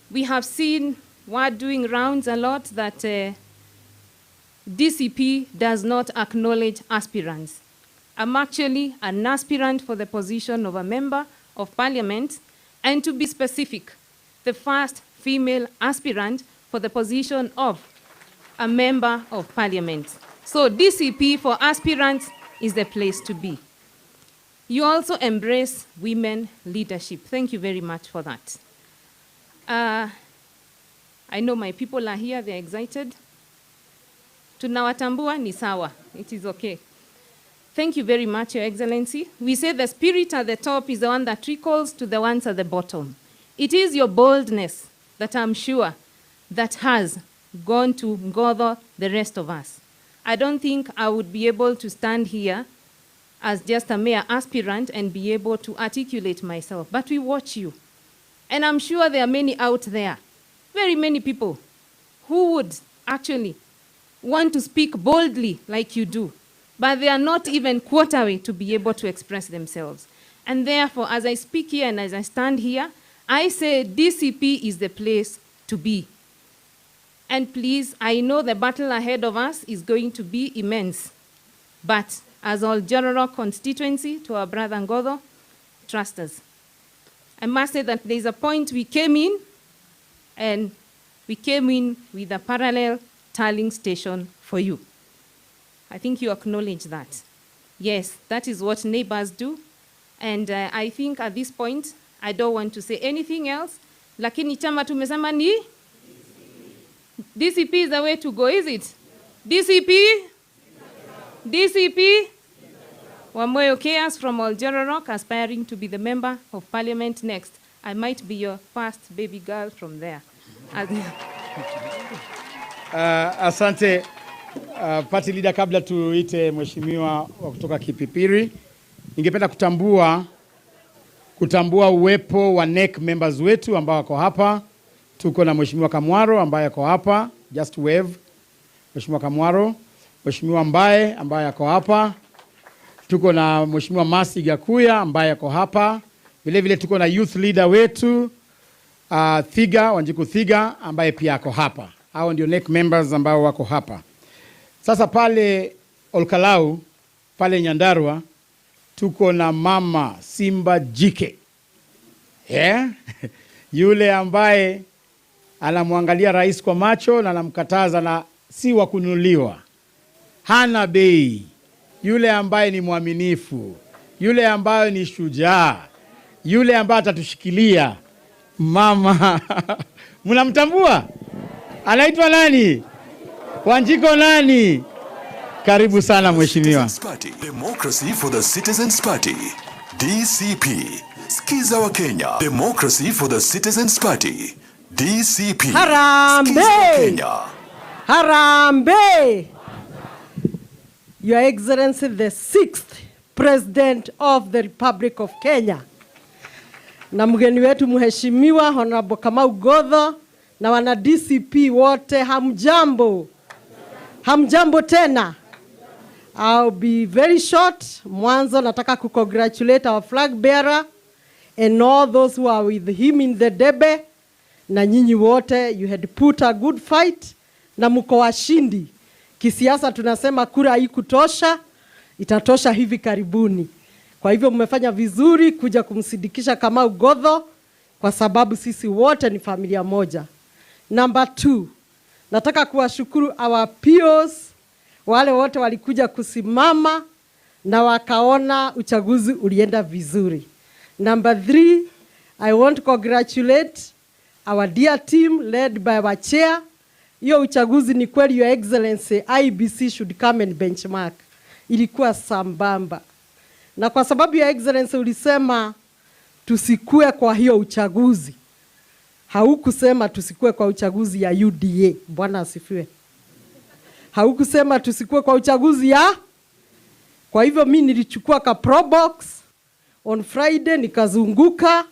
We have seen, we're doing rounds a lot, that DCP does not acknowledge aspirants. I'm actually an aspirant for the position of a member of parliament, and to be specific, the first female aspirant for the position of a member of parliament. So DCP for aspirants is the place to be. You also embrace women leadership. Thank you very much for that. I know my people are here, they're excited. Tunawatambua ni sawa, it is okay. Thank you very much, Your Excellency. We say the spirit at the top is the one that trickles to the ones at the bottom. It is your boldness that I'm sure that has gone to gather the rest of us. I don't think I would be able to stand here as just a mere aspirant and be able to articulate myself. But we watch you. And I'm sure there are many out there, very many people, who would actually want to speak boldly like you do, but they are not even quarter-way to be able to express themselves. And therefore, as I speak here and as I stand here, I say DCP is the place to be. And please, I know the battle ahead of us is going to be immense. But as all general constituency, to our brother Ngodho, trust us. I must say that there's a point we came in, and we came in with a parallel tallying station for you. I think you acknowledge that. Yes, that is what neighbors do. And I think at this point, I don't want to say anything else. Lakini chama tumesema ni? DCP is the way to go, is it? DCP? DCP? Wamoyo Chaos from Oljoro Rock, aspiring to be the member of parliament next. I might be your first baby girl from there. Asante, Party leader, kabla tuite mheshimiwa wa kutoka Kipipiri, ningependa kutambua uwepo wa NEC members wetu ambao wako hapa. Tuko na mheshimiwa Kamwaro ambaye yuko hapa, just wave. Mheshimiwa Kamwaro, mheshimiwa ambaye yuko hapa. Tuko na mheshimiwa Masi Gakuya ambaye yuko hapa. Vile vile tuko na youth leader wetu Thiga, Wanjiku Thiga ambaye pia yuko hapa. Hao ndio NEC members ambao wako hapa. Sasa pale Olkalau, pale Nyandarua, tuko na mama Simba Jike. Yule ambaye anamwangalia rais kwa macho na anamkataza na si wa kununuliwa. Hana bei. Yule ambaye ni mwaminifu. Yule ambaye ni shujaa. Yule ambaye atatushikilia. Mama. Mnamtambua? Anaitwa nani? Wanjiko nani? Karibu sana mheshimiwa. Democracy for the Citizens Party. DCP. Skiza wa Kenya. Democracy for the Citizens Party. DCP. Harambe! Harambe! Your Excellency, the 6th President of the Republic of Kenya. Na mgeni wetu mheshimiwa Honorable Kamau Godho na wana DCP wote, hamjambo. Hamjambo tena. I'll be very short. Mwanzo nataka congratulate our flag bearer and all those who are with him in the debe. Na nyinyi wote, you had put a good fight na mko washindi. Kisiasa tunasema kura haikutosha, itatosha hivi karibuni. Kwa hivyo mmefanya vizuri kuja kumsindikisha Kamau Godho kwa sababu sisi wote ni familia moja. Number 2, nataka kuwashukuru our peers, wale wote walikuja kusimama na wakaona uchaguzi ulienda vizuri. Number 3, I want to congratulate our dear team led by our chair. Hiyo uchaguzi ni kweli, Your Excellency, IBC should come and benchmark. Ilikuwa sambamba. Na kwa sababu Your Excellency ulisema tusikue kwa hiyo uchaguzi. Haukusema tusikue kwa uchaguzi ya UDA. Bwana asifiwe. Haukusema tusikue kwa uchaguzi ya. Kwa hivyo mimi nilichukua ka pro box on Friday, nikazunguka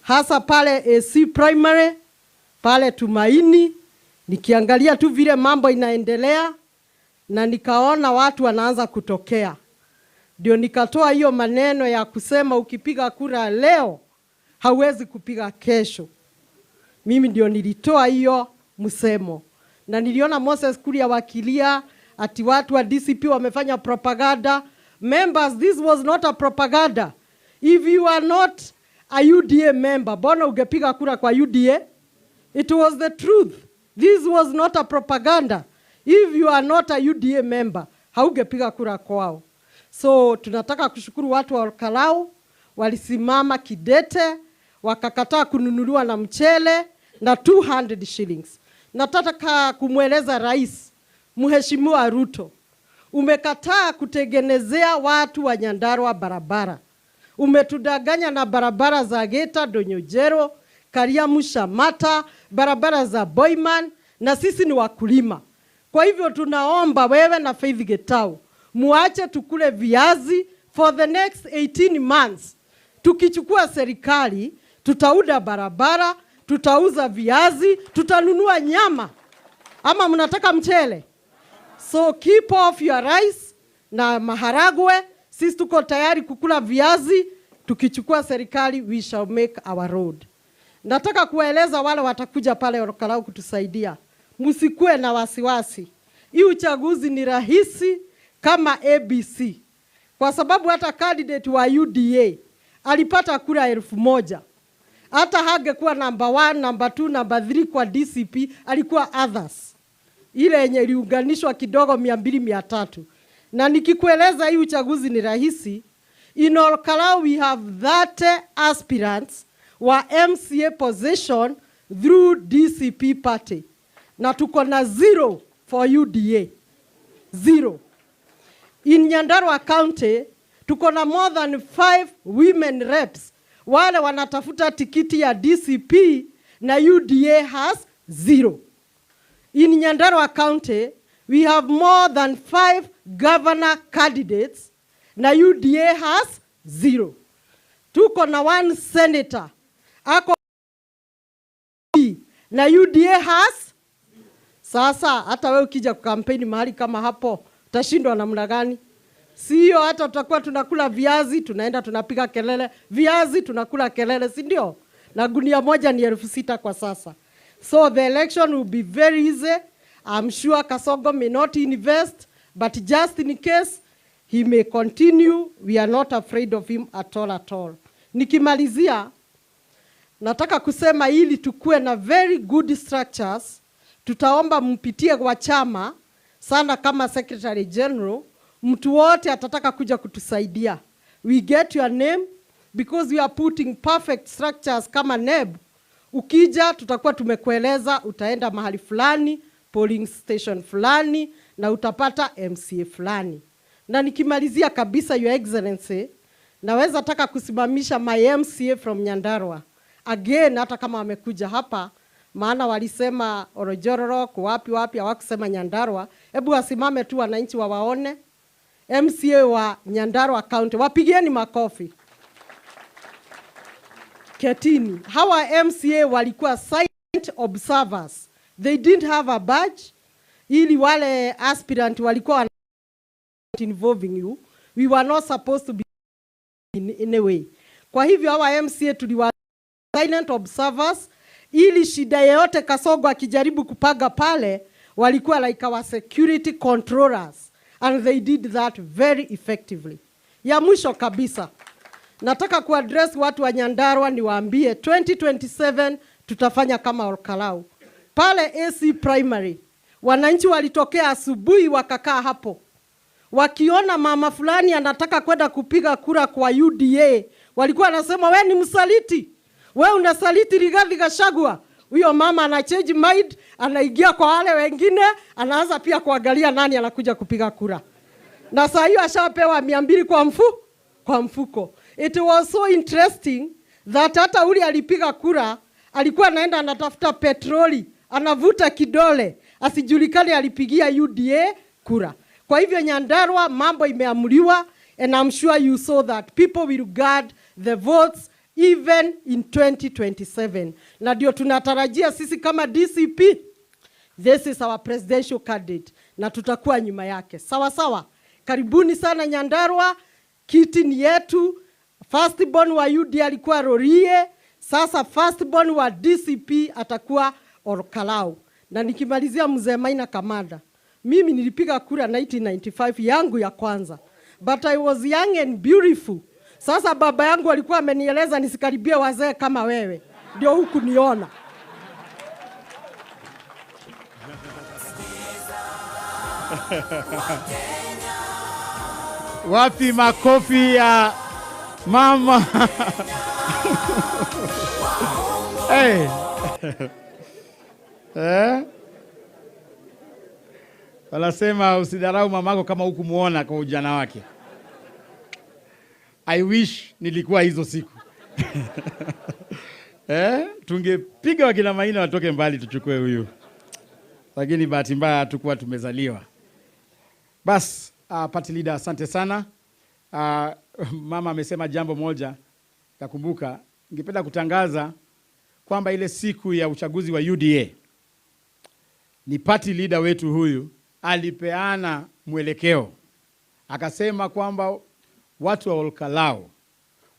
hasa pale AC primary, pale Tumaini, nikiangalia tu vile mambo inaendelea na nikaona watu wanaanza kutokea. Ndio nikatoa hiyo maneno ya kusema ukipiga kura leo hauwezi kupiga kesho. Mimi ndio nilitoa hiyo msemo. Na niliona Moses Kuria wakilia ati watu wa DCP wamefanya propaganda. Members, this was not a propaganda. If you are not a UDA member, bona ungepiga kura kwa UDA? It was the truth. This was not a propaganda. If you are not a UDA member, haugepiga kura kwao. So tunataka kushukuru watu wa Kalou, walisimama kidete, wakakataa kununuliwa na mchele na 200 shillings. Nataka kumweleza rais, Mheshimiwa Ruto, umekataa kutengenezea watu wa Nyandarua barabara. Umetudanganya na barabara za Geta, Donyojero, Kariamu, Shamata, barabara za Boyman, na sisi ni wakulima. Kwa hivyo tunaomba wewe na Faith Getau, muache tukule viazi for the next 18 months. Tukichukua serikali, tutauda barabara, tutauza viazi, tutanunua nyama. Ama mnataka mchele? So keep off your rice na maharagwe. Sisi tuko tayari kukula viazi. Tukichukua serikali, we shall make our road. Nataka kuwaeleza wale watakuja pale Olkalau kutusaidia, msikue na wasiwasi. Hii uchaguzi ni rahisi kama ABC. Kwa sababu hata candidate wa UDA alipata kura 1000. Hata hangekuwa number 1, number 2, number 3 kwa DCP, alikuwa others. Ile yenye iliunganishwa kidogo 200-300. Na nikikueleza hii uchaguzi ni rahisi, in Olkalau we have 30 aspirants wa MCA position through DCP party. Na tuko na 0 for UDA. 0. In Nyandarua County, tuko na more than 5 women reps. Wale wanatafuta tikiti ya DCP na UDA has 0. In Nyandarua County, We have more than 5 governor candidates na UDA has 0. Tuko na 1 senator ako na UDA has. Sasa hata wewe ukija kukampeni mahali kama hapo utashindwa namna gani? Sio hata tutakuwa tunakula viazi, tunaenda tunapiga kelele, viazi tunakula kelele, si ndio? Na gunia moja ni 6,000 kwa sasa. So the election will be very easy. I'm sure Kasongo may not invest, but just in case he may continue, we are not afraid of him at all. Nikimalizia, nataka kusema ili tukue na very good structures, tutaomba mpitie kwa chama sana kama Secretary General, mtu wote atataka kuja kutusaidia. We get your name because we are putting perfect structures kama NEB. Ukija tutakuwa tumekueleza utaenda mahali fulani, polling station fulani na utapata MCA fulani. Na nikimalizia kabisa, Your Excellency, naweza taka kusimamisha my MCA from Nyandarua. Again, hata kama wamekuja hapa, maana walisema Orojororo wapi hawakusema Nyandarua. Hebu wasimame tu wananchi wawaone. MCA wa Nyandarua County, wapigieni makofi. Ketini, hawa MCA walikuwa silent observers. They didn't have a badge. Ili wale aspirant walikuwa involving you. We were not supposed to be in a way. Kwa hivyo hawa MCA tuliwa silent observers. Ili shida yote Kasongo akijaribu kupaga pale, walikuwa like our security controllers. And they did that very effectively. Ya mwisho kabisa, nataka kuaddress watu wa Nyandarua niwaambie 2027 tutafanya kama Kalou. Pale AC primary, wananchi walitokea asubuhi wakakaa hapo. Wakiona mama fulani anataka kwenda kupiga kura kwa UDA, walikuwa wanasema we ni msaliti. We unasaliti rigathigachagua. Huyo mama ana change mind, anaingia kwa wale wengine, anaanza pia kuangalia nani anakuja kupiga kura. Na saa hiyo ashapewa 200 kwa mfuko. It was so interesting that hata ule alipiga kura, alikuwa anaenda anatafuta petroli, anavuta kidole, asijulikane alipigia UDA kura. Kwa hivyo Nyandarua mambo imeamuliwa, and I'm sure you saw that people will guard the votes even in 2027. Na ndio tunatarajia sisi kama DCP, this is our presidential candidate, na tutakuwa nyuma yake. Sawa sawa. Karibuni sana Nyandarua, kiti ni yetu. Firstborn wa UDA alikuwa Rorie, sasa firstborn wa DCP atakuwa Kalou. Na nikimalizia mzee Maina Kamanda, mimi nilipiga kura 1995 yangu ya kwanza, but I was young and beautiful. Sasa baba yangu alikuwa amenieleza nisikaribie wazee kama wewe, ndio huku niona. Wapi makofi ya mama? Hey. Wanasema usidharau mamako kama hukumuona kwa ujana wake. I wish nilikuwa hizo siku. Tungepiga wakina Maina watoke mbali tuchukue huyu. Lakini bahati mbaya hatukuwa tumezaliwa. Bas, party leader, asante sana. Mama amesema jambo moja, nakumbuka. Ningependa kutangaza kwamba ile siku ya uchaguzi wa UDA, ni party leader wetu huyu alipeana mwelekeo. Akasema kwamba watu wa Kalou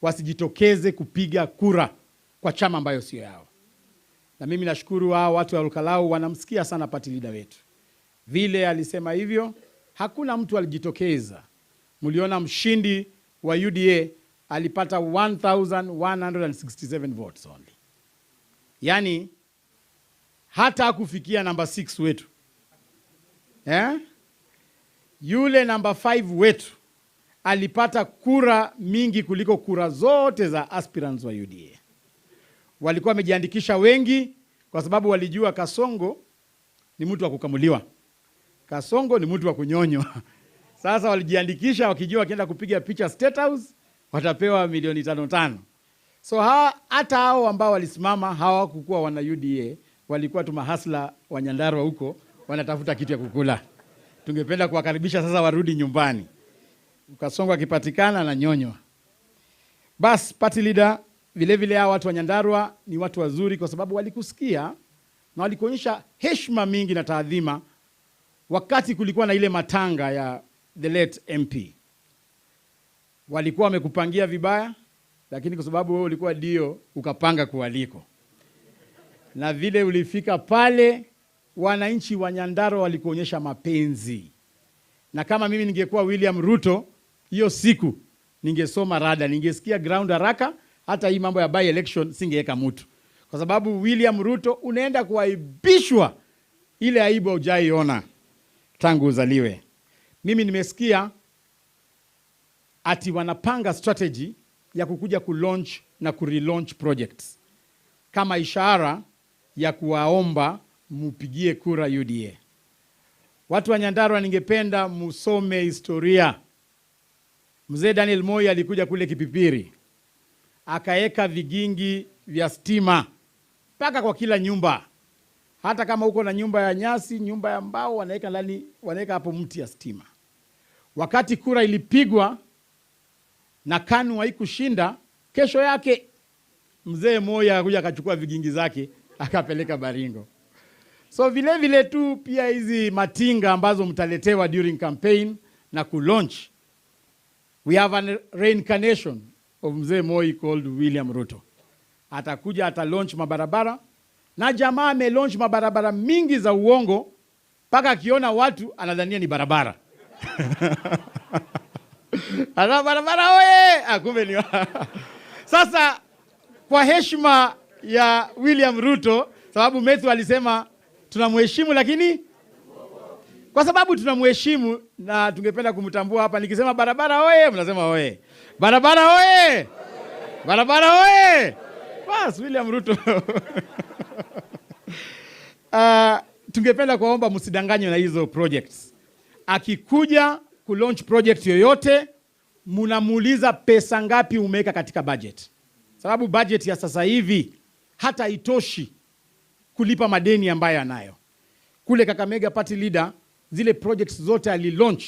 wasijitokeze kupiga kura kwa chama ambayo sio yao. Na mimi nashukuru hao watu wa Kalou wanamsikia sana party leader wetu. Vile alisema hivyo, hakuna mtu alijitokeza. Mliona mshindi wa UDA alipata 1167 votes only. Yani hata kufikia number 6 wetu. Yule number 5 wetu alipata kura mingi kuliko kura zote za aspirants wa UDA. Walikuwa wamejiandikisha wengi kwa sababu walijua Kasongo ni mtu wa kukamuliwa. Kasongo ni mtu wa kunyonywa. Sasa walijiandikisha wakijua wakienda kupiga picha State House watapewa milioni 5. So hata hao ambao walisimama hawakukuwa wana UDA, walikuwa tu mahasla wa Nyandarua huko wanatafuta kitu ya kukula. tungependa kuwakaribisha sasa warudi nyumbani. Ukasongo akipatikana na nyonywa. Bas, party leader, vile vile hao watu wa Nyandarua ni watu wazuri kwa sababu walikusikia na walikuonyesha heshima mingi na taadhima wakati kulikuwa na ile matanga ya the late MP. Walikuwa wamekupangia vibaya, lakini kwa sababu wewe ulikuwa dio ukapanga kualiko. Na vile ulifika pale, wananchi wa Nyandarua walikuonyesha mapenzi. Na kama mimi ningekuwa William Ruto, hiyo siku ningesoma rada, ningesikia ground haraka, hata hii mambo ya by election singeweka mtu. Kwa sababu William Ruto unaenda kuaibishwa ile aibu hujaiona tangu uzaliwe. Mimi nimesikia ati wanapanga strategy ya kukuja kulaunch na kurelaunch projects kama ishara ya kuwaomba mupigie kura UDA. Watu wa Nyandarua ningependa musome historia. Mzee Daniel Moi alikuja kule Kipipiri, akaeka vigingi vya stima mpaka kwa kila nyumba. Hata kama uko na nyumba ya nyasi, nyumba ya mbao, wanaeka hapo mti ya stima. Wakati kura ilipigwa na KANU haikushinda, kesho yake mzee Moi akakuja akachukua vigingi zake akapeleka Baringo. So vile vile tu pia hizi matinga ambazo mtaletewa during campaign na kulaunch, we have a reincarnation of mzee Moi called William Ruto. Atakuja atalaunch mabarabara, na jamaa amelaunch mabarabara mingi za uongo mpaka akiona watu anadhania ni barabara. Ana barabara oye, kumbe ni. Sasa kwa heshima ya William Ruto, sababu Methu alisema tunamheshimu, lakini kwa sababu tunamheshimu na tungependa kumtambua hapa, nikisema barabara oye, mnasema oye. Barabara oye! Barabara oye! Bas, William Ruto. Tungependa kuomba msidanganywe na hizo projects. Akikuja kulaunch project yoyote, munamuuliza pesa ngapi umeweka katika budget. Sababu budget ya sasa hivi hata haitoshi kulipa madeni ambayo anayo. Kule Kakamega party leader, zile projects zote alilaunch,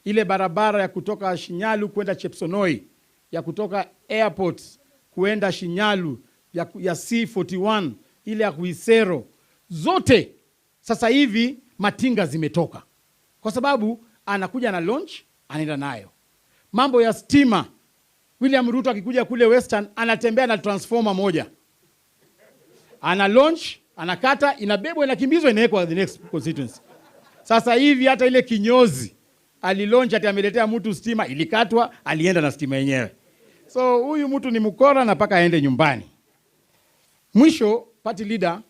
ile barabara ya kutoka Shinyalu kwenda Chepsonoi, ya kutoka airport kuenda Shinyalu, ya C41, ile ya Kuisero, zote sasa hivi matinga zimetoka. Kwa sababu anakuja na launch, anaenda nayo. Mambo ya stima, William Ruto akikuja kule Western anatembea na transformer moja. Ana launch, anakata, inabebwa, inakimbizwa, inawekwa the next constituency. Sasa hivi hata ile kinyozi alilaunch ati ameletea mtu stima, ilikatwa, alienda na stima yenyewe. So huyu mtu ni mkora na paka aende nyumbani. Mwisho, party leader,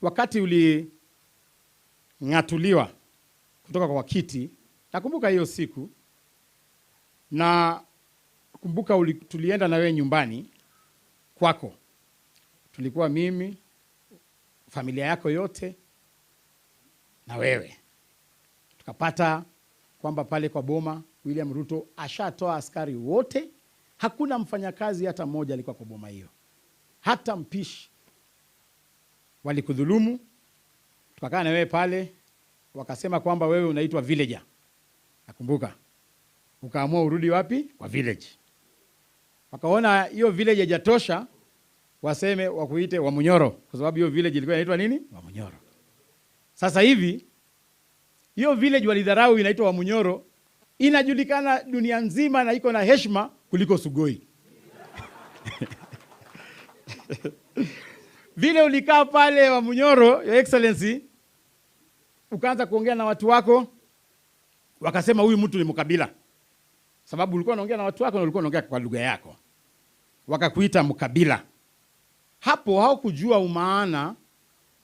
wakati ngatuliwa kutoka kwa kiti, nakumbuka hiyo siku, na kumbuka tulienda na wewe nyumbani kwako. Tulikuwa mimi, familia yako yote na wewe. Tukapata kwamba pale kwa boma William Ruto ashatoa askari wote, hakuna mfanyakazi hata mmoja alikuwa kwa boma hiyo. Hata mpishi walikudhulumu. Tukakaa na wewe pale, wakasema kwamba wewe unaitwa villager. Nakumbuka. Ukaamua urudi wapi? Kwa village. Wakaona hiyo village haijatosha, waseme wakuite wa Munyoro, kwa sababu hiyo village ilikuwa inaitwa nini? Wa Munyoro. Sasa hivi hiyo village walidharau inaitwa wa Munyoro, inajulikana dunia nzima na iko na heshima kuliko Sugoi. Vile ulikaa pale wa Munyoro, Your Excellency, ukaanza kuongea na watu wako, wakasema huyu mtu ni mkabila. Sababu ulikuwa unaongea na watu wako na ulikuwa unaongea kwa lugha yako. Wakakuita mkabila. Hapo hawakujua umaana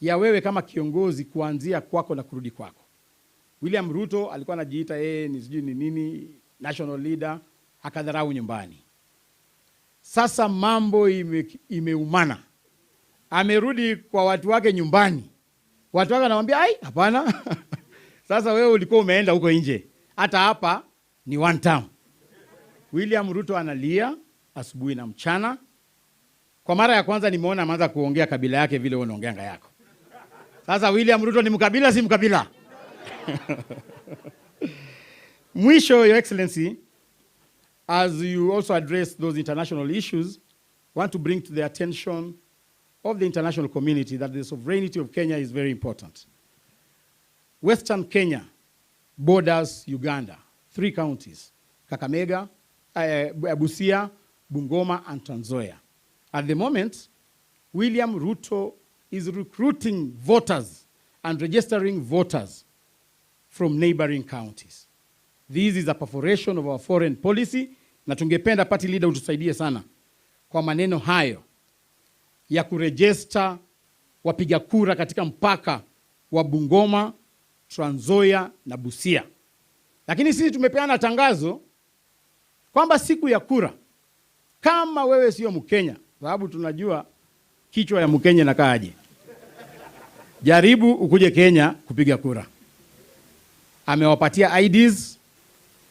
ya wewe kama kiongozi kuanzia kwako na kurudi kwako. William Ruto alikuwa anajiita ni sijui ni nini, national leader, akadharau nyumbani. Sasa mambo imeumana. Amerudi kwa watu wake nyumbani. Watu wake wanamwambia, "Ai, hapana." Sasa wewe ulikuwa umeenda huko nje. Hata hapa ni one term. William Ruto analia asubuhi na mchana. Kwa mara ya kwanza nimeona ameanza kuongea kabila yake vile wewe unaongeanga yako. Sasa William Ruto ni mkabila si mkabila? Mwisho, Your Excellency, as you also address those international issues, I want to bring to the attention of the international community that the sovereignty of Kenya is very important. Western Kenya borders Uganda, 3 counties, Kakamega, Busia, Bungoma, and Trans Nzoia. At the moment, William Ruto is recruiting voters and registering voters from neighboring counties. This is a perforation of our foreign policy, na tungependa party leader utusaidie sana kwa maneno hayo ya kurejesta wapiga kura katika mpaka wa Bungoma, Trans Nzoia na Busia. Lakini sisi tumepeana tangazo kwamba siku ya kura, kama wewe sio Mkenya, sababu tunajua kichwa ya Mkenya nakaaje, jaribu ukuje Kenya kupiga kura. Amewapatia IDs,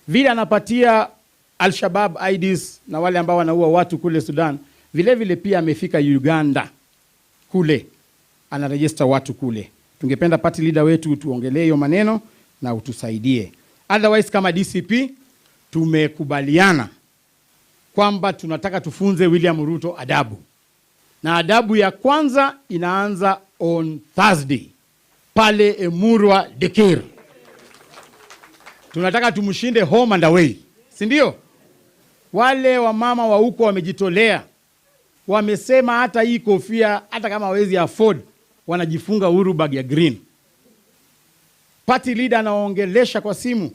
vile anapatia Al-Shabaab IDs na wale ambao wanaua watu kule Sudan, vile vile pia amefika Uganda kule, anaregister watu kule. Tungependa party leader wetu tuongelee hiyo maneno na utusaidie. Otherwise, kama DCP tumekubaliana kwamba tunataka tufunze William Ruto adabu. Na adabu ya kwanza inaanza on Thursday pale Emurua Dikir. Tunataka tumshinde home and away, si ndio? Wale wamama wa huko wamejitolea, wamesema hata hii kofia hata kama hawezi afford wanajifunga uhuru bag ya green. Party leader anaongelesha kwa simu,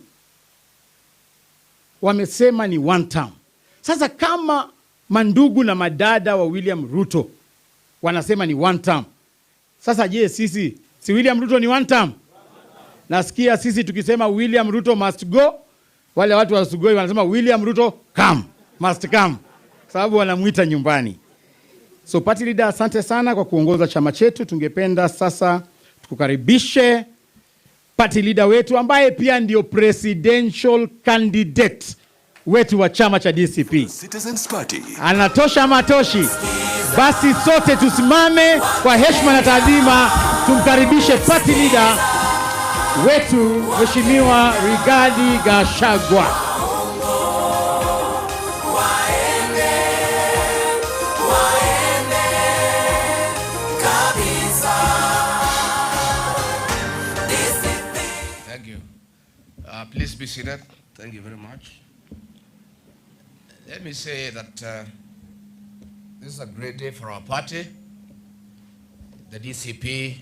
wamesema ni one term. Sasa kama mandugu na madada wa William Ruto wanasema ni one term, sasa je, sisi si William Ruto ni one term? Nasikia sisi tukisema William Ruto must go, wale watu wa Sugoi wanasema William Ruto come, must come, sababu wanamuita nyumbani. So party leader, asante sana kwa kuongoza chama chetu. Tungependa sasa tukukaribishe party leader wetu ambaye pia ndio presidential candidate wetu wa chama cha DCP. Citizens Party. Anatosha matoshi? Basi sote tusimame kwa heshima na taadhima tumkaribishe party leader wetu Mheshimiwa Rigathigachagua. Thank you. Please be seated. Thank you very much. Let me say that this is a great day for our party, the DCP,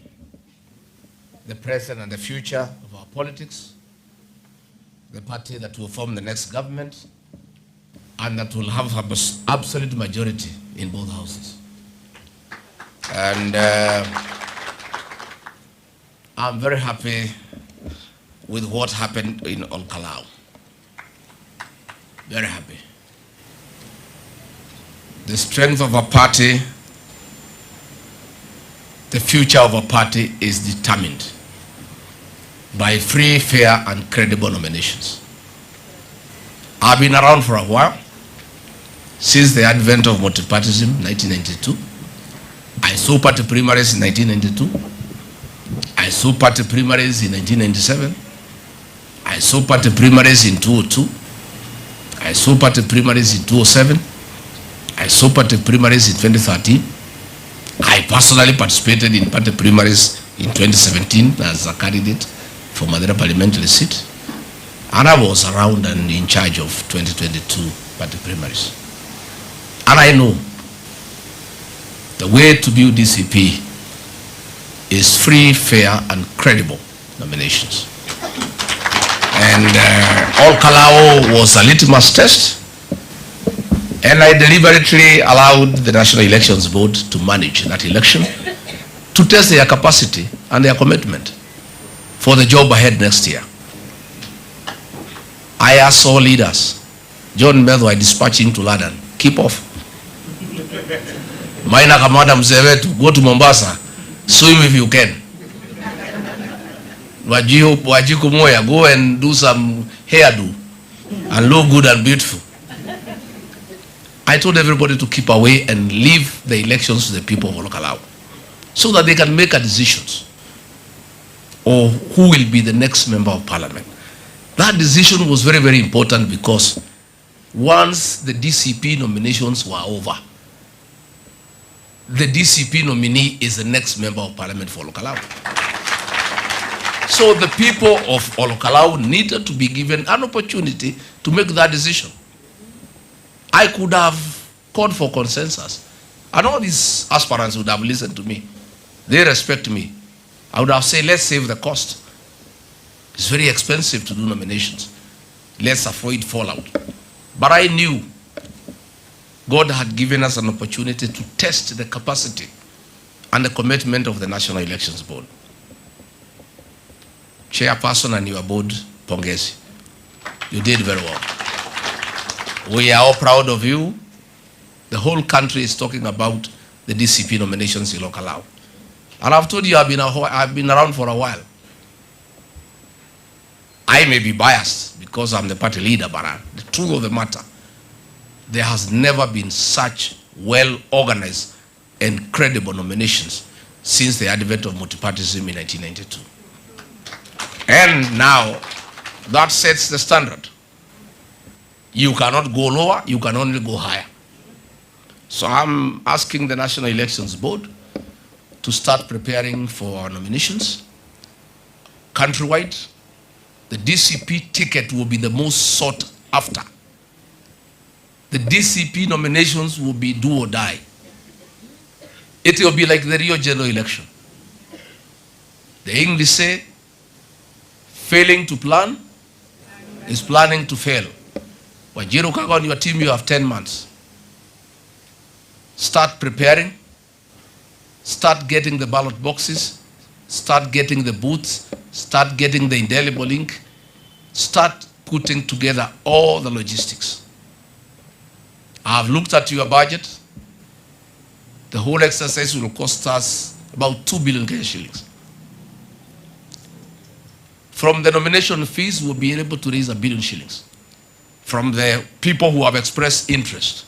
the present and the future of our politics, the party that will form the next government, and that will have an absolute majority in both houses. And I'm very happy with what happened on Kalou. Very happy. The strength of a party, the future of a party is determined by free, fair, and credible nominations. I've been around for a while, since the advent of multipartyism in 1992. I saw party primaries in 1992. I saw party primaries in 1997. I saw party primaries in 2002. I saw party primaries in 2007. I saw party primaries in 2013. I personally participated in party primaries in 2017 as a candidate for Madeira parliamentary seat. And I was around and in charge of 2022 party primaries. And I know the way to build DCP is free, fair, and credible nominations. And all Kalou was a litmus test. And I deliberately allowed the National Elections Board to manage that election to test their capacity and their commitment for the job ahead next year. I asked all leaders, John Medho, I dispatched him to London, keep off. Maina Kamada Mzewetu, go to Mombasa, swim if you can. Wajiku Moya, go and do some hairdo and look good and beautiful. I told everybody to keep away and leave the elections to the people of Kalou so that they can make a decision or who will be the next member of parliament. That decision was very, very important because once the DCP nominations were over, the DCP nominee is the next member of parliament for Olkalau. So the people of Olkalau needed to be given an opportunity to make that decision. I could have called for consensus, and all these aspirants would have listened to me. They respect me. I would have said, let's save the cost. It's very expensive to do nominations. Let's avoid fallout. But I knew God had given us an opportunity to test the capacity and the commitment of the National Elections Board. Chairperson and your board, pongezi. You did very well. We are all proud of you. The whole country is talking about the DCP nominations in Olkalau. And I've told you I've been around for a while. I may be biased because I'm the party leader, but the truth of the matter, there has never been such well-organized and credible nominations since the advent of multipartyism in 1992. And now, that sets the standard. You cannot go lower, you can only go higher. So I'm asking the National Elections Board to start preparing for our nominations. Countrywide, the DCP ticket will be the most sought after. The DCP nominations will be do or die. It will be like the Rio general election. The English say, failing to plan is planning to fail. Wajiro Kaga, on your team, you have 10 months. Start preparing. Start getting the ballot boxes. Start getting the booths. Start getting the indelible ink. Start putting together all the logistics. I have looked at your budget. The whole exercise will cost us about 2 billion Kenya shillings. From the nomination fees, we'll be able to raise 1 billion shillings. From the people who have expressed interest,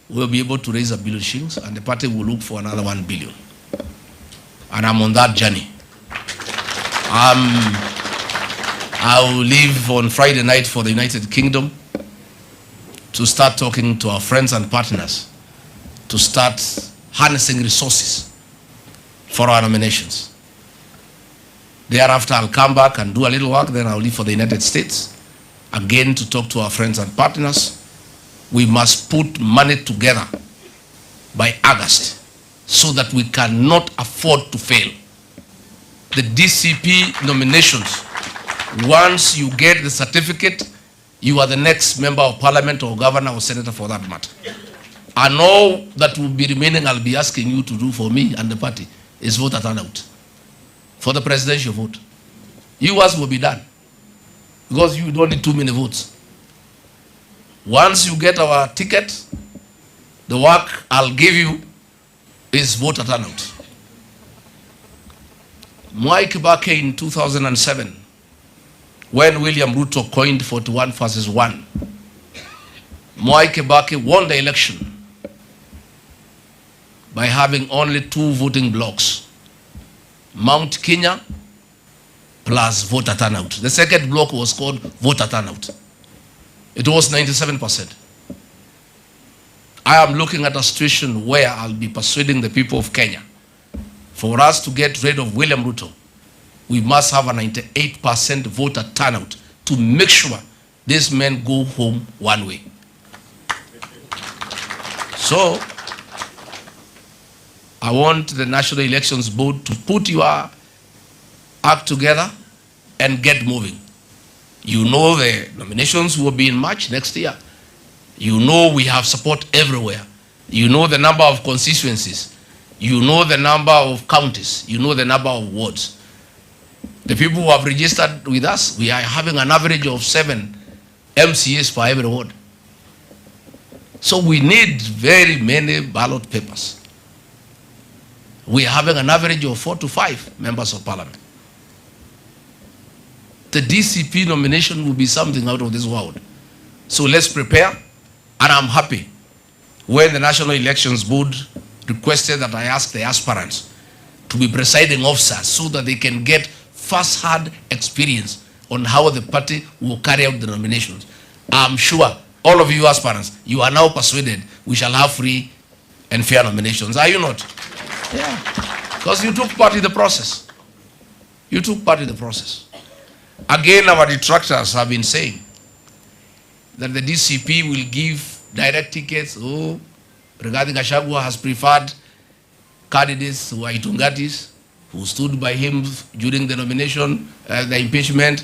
we'll be able to raise 1 billion shillings, and the party will look for another 1 billion. And I'm on that journey. I will leave on Friday night for the United Kingdom to start talking to our friends and partners to start harnessing resources for our nominations. Thereafter, I'll come back and do a little work, then I'll leave for the United States, again to talk to our friends and partners. We must put money together by August so that we cannot afford to fail. The DCP nominations, once you get the certificate, you are the next member of parliament or governor or senator for that matter. And all that will be remaining, I'll be asking you to do for me and the party is voter turnout for the presidential vote. Yours will be done because you don't need too many votes. Once you get our ticket, the work I'll give you is voter turnout. Mwai Kibaki in 2007, when William Ruto coined 41 versus 1, Mwai Kibaki won the election by having only 2 voting blocks, Mount Kenya plus voter turnout. The second block was called voter turnout. It was 97%. I am looking at a situation where I'll be persuading the people of Kenya. For us to get rid of William Ruto, we must have a 98% voter turnout to make sure these men go home one way. So, I want the National Elections Board to put your act together and get moving. You know the nominations will be in March next year. You know we have support everywhere. You know the number of constituencies. You know the number of counties. You know the number of wards. The people who have registered with us, we are having an average of 7 MCAs per every ward. So we need very many ballot papers. We are having an average of 4 to 5 members of parliament. The DCP nomination will be something out of this world. So let's prepare, and I'm happy when the National Elections Board requested that I ask the aspirants to be presiding officers so that they can get first-hand experience on how the party will carry out the nominations. I'm sure all of you aspirants, you are now persuaded we shall have free and fair nominations. Are you not? Yeah. Because you took part in the process. You took part in the process. Again, our detractors have been saying that the DCP will give direct tickets. Oh, Rigathigachagua has preferred candidates who are Itungatis, who stood by him during the nomination, the impeachment.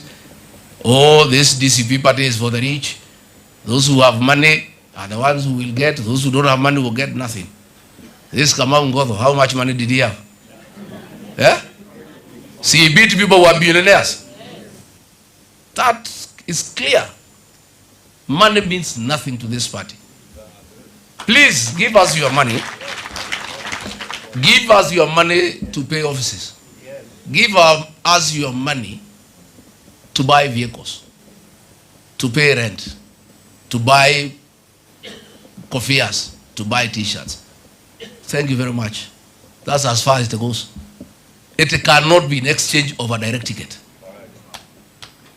Oh, this DCP party is for the rich. Those who have money are the ones who will get. Those who don't have money will get nothing. This Kamau Ngotho, how much money did he have? Yeah? See, he beat people who are billionaires. That is clear. Money means nothing to this party. Please give us your money. Give us your money to pay offices. Give us your money to buy vehicles, to pay rent, to buy kofiyas, to buy t-shirts. Thank you very much. That's as far as it goes. It cannot be in exchange of a direct ticket.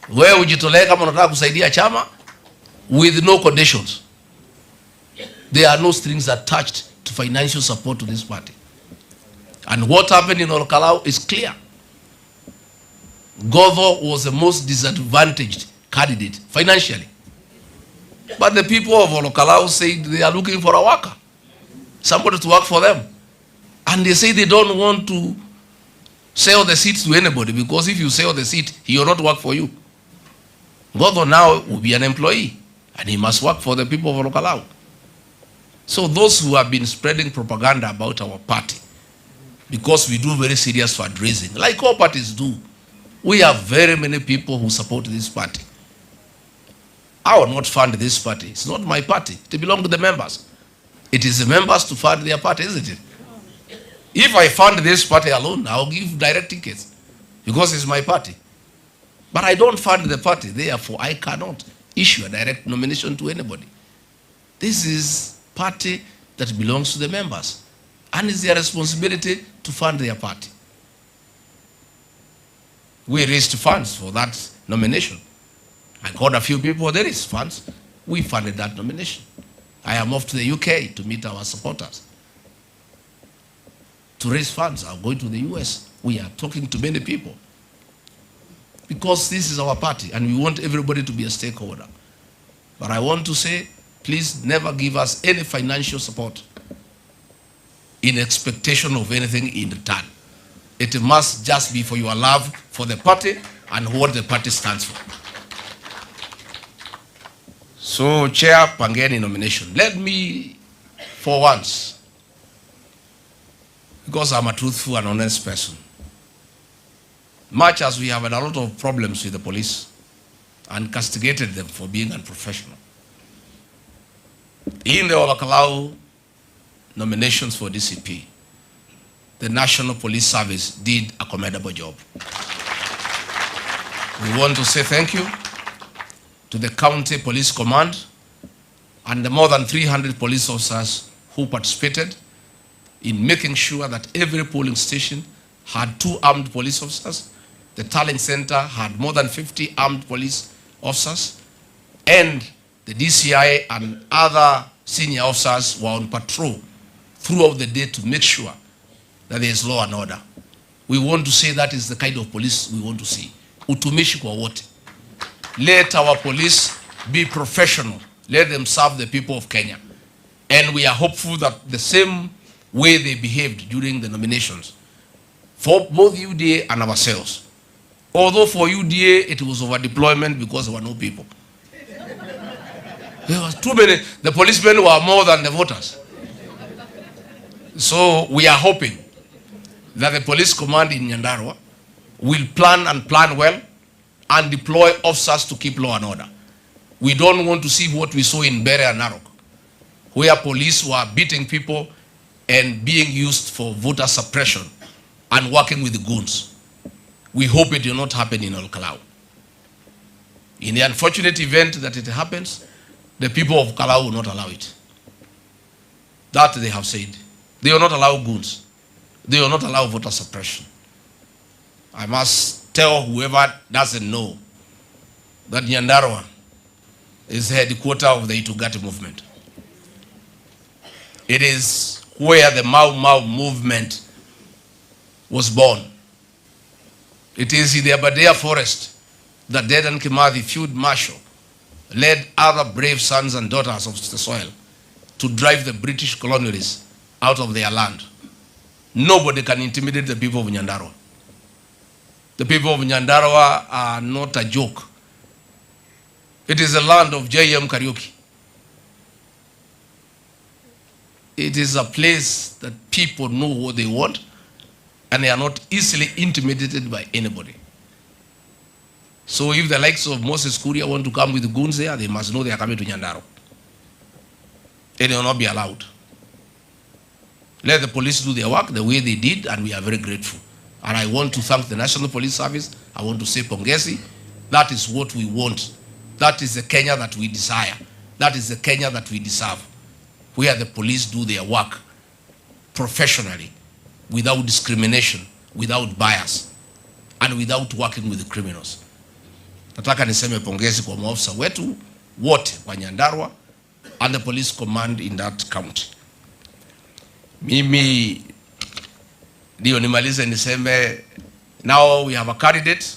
Wewe ujitolee kama unataka kusaidia chama with no conditions. There are no strings attached to financial support to this party. And what happened in Kalou is clear. Ngotho was the most disadvantaged candidate financially. But the people of Kalou said they are looking for a worker, somebody to work for them. And they say they don't want to sell the seat to anybody, because if you sell the seat, he will not work for you. Ngotho now will be an employee, and he must work for the people of Kalou. So those who have been spreading propaganda about our party, because we do very serious fundraising, like all parties do, we have very many people who support this party. I will not fund this party. It's not my party. It belongs to the members. It is the members to fund their party, isn't it? If I fund this party alone, I will give direct tickets because it's my party. But I don't fund the party. Therefore, I cannot issue a direct nomination to anybody. This is party that belongs to the members, and it's their responsibility to fund their party. We raised funds for that nomination. I called a few people, there is funds. We funded that nomination. I am off to the UK to meet our supporters to raise funds. I'm going to the US. We are talking to many people because this is our party and we want everybody to be a stakeholder. But I want to say, please never give us any financial support in expectation of anything in return. It must just be for your love for the party and what the party stands for. So, Chair, pangeni nomination. Let me, for once, because I'm a truthful and honest person, much as we have had a lot of problems with the police and castigated them for being unprofessional, in the Kalou nominations for DCP, the National Police Service did a commendable job. We want to say thank you to the County Police Command and the more than 300 police officers who participated in making sure that every polling station had 2 armed police officers. The tallying center had more than 50 armed police officers, and the DCI and other senior officers were on patrol throughout the day to make sure that there is law and order. We want to say that is the kind of police we want to see. Utumishi kwa wote. Let our police be professional. Let them serve the people of Kenya. And we are hopeful that the same way they behaved during the nominations, for both UDA and ourselves. Although for UDA, it was over deployment because there were no people. There was too many. The policemen were more than the voters. So we are hoping that the police command in Nyandarua will plan well and deploy officers to keep law and order. We don't want to see what we saw in Bere and Narok, where police were beating people and being used for voter suppression and working with the goons. We hope it will not happen in Kalou. In the unfortunate event that it happens, the people of Kalou will not allow it. That they have said. They will not allow goons. They will not allow voter suppression. I must tell whoever doesn't know that Nyandarua is the headquarters of the Itugati movement. It is where the Mau Mau movement was born. It is in the Aberdare forest that Dedan Kimathi, Field Marshal, led other brave sons and daughters of the soil to drive the British colonialists out of their land. Nobody can intimidate the people of Nyandarua. The people of Nyandarua are not a joke. It is a land of JM karaoke. It is a place that people know what they want and they are not easily intimidated by anybody. So if the likes of Moses Kuria want to come with the goons there, they must know they are coming to Nyandarua. They will not be allowed. Let the police do their work the way they did, and we are very grateful. And I want to thank the National Police Service. I want to say pongezi. That is what we want. That is the Kenya that we desire. That is the Kenya that we deserve, where the police do their work professionally, without discrimination, without bias, and without working with the criminals. Nataka niseme pongezi kwa maafisa wetu wote wa Nyandarua and the police command in that county. Mimi ndio nimalize niseme, now we have a candidate.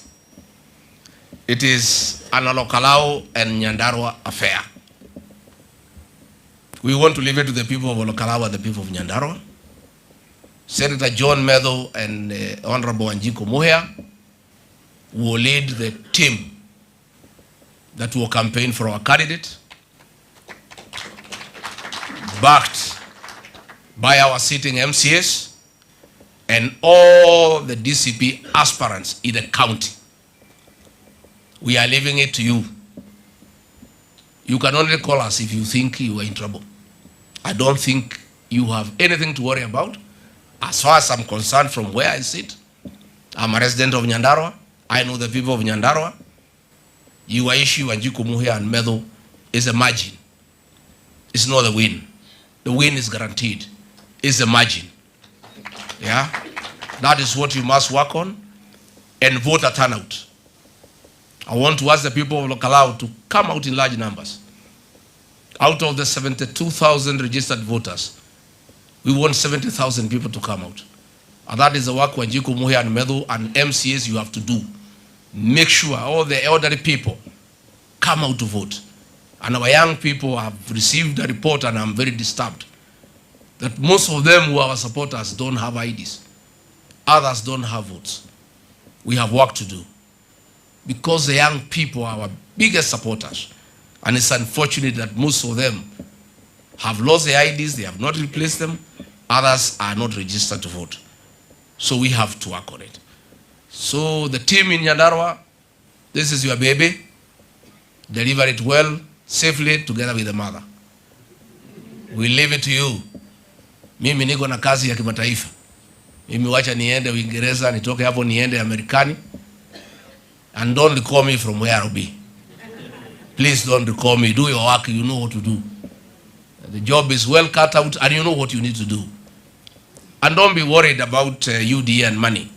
It is an Olokalawo and Nyandarua affair. We want to leave it to the people of Olokalawo and the people of Nyandarua. Senator John Medho and Honorable Wanjiku Muhia will lead the team that will campaign for our candidate, backed by our sitting MCAs and all the DCP aspirants in the county. We are leaving it to you. You can only call us if you think you are in trouble. I don't think you have anything to worry about. As far as I'm concerned, from where I sit, I'm a resident of Nyandarua. I know the people of Nyandarua. Your issue, Wanjiku Muhia and Medho, is a margin. It's not a win. The win is guaranteed. It's a margin. Yeah? That is what you must work on, and voter turnout. I want to ask the people of Kalou to come out in large numbers. Out of the 72,000 registered voters, we want 70,000 people to come out. And that is the work Wanjiku Muhia and Medho and MCAs you have to do. Make sure all the elderly people come out to vote. And our young people have received a report, and I'm very disturbed, that most of them who are our supporters don't have IDs. Others don't have votes. We have work to do, because the young people are our biggest supporters. And it's unfortunate that most of them have lost their IDs, they have not replaced them. Others are not registered to vote. So we have to work on it. So the team in Nyandarua, this is your baby. Deliver it well, safely, together with the mother. We leave it to you. Mimi niko na kazi ya kimataifa. Mimi wacha niende Uingereza, nitoke hapo niende Amerikani. And don't recall me from where I'll be. Please don't recall me. Do your work, you know what to do. The job is well cut out, and you know what you need to do. And don't be worried about UDA and money.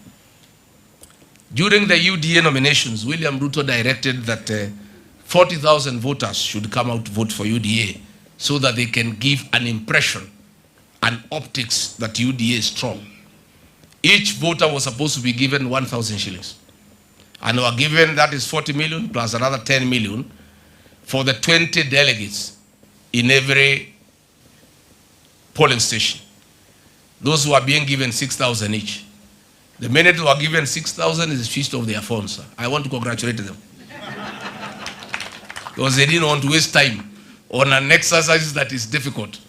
During the UDA nominations, William Ruto directed that 40,000 voters should come out to vote for UDA, so that they can give an impression and optics that UDA is strong. Each voter was supposed to be given 1,000 shillings. And we were given, that is 40 million plus another 10 million for the 20 delegates in every polling station. Those who are being given 6,000 each. The minute who are given 6,000 is switched off their phones. I want to congratulate them. Because they didn't want to waste time on an exercise that is difficult.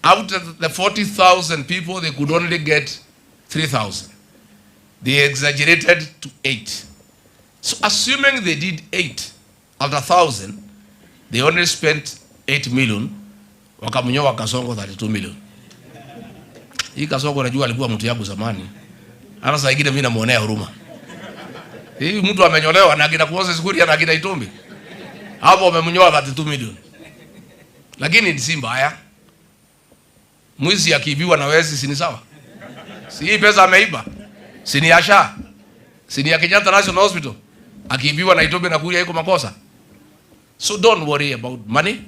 Out of the 40,000 people, they could only get 3,000. They exaggerated to 8. So assuming they did 8 out of 1,000, they only spent 8 million. Wakamunyoa Kasongo 32 million. Hii Kasongo najua alikuwa mtu yangu zamani. Ana saa ingine mimi namuonea huruma. Hii mtu amenyolewa na akina kuoza sikuri na akina Itumbi. Hapo wamemnyoa 32 million. Lakini ni si mbaya. Mwizi akiibiwa na wezi si ni sawa? Si hii pesa ameiba. Si ni asha. Si ni ya Kenyatta National Hospital. Akiibiwa Nairobi na Kuria iko makosa. So don't worry about money.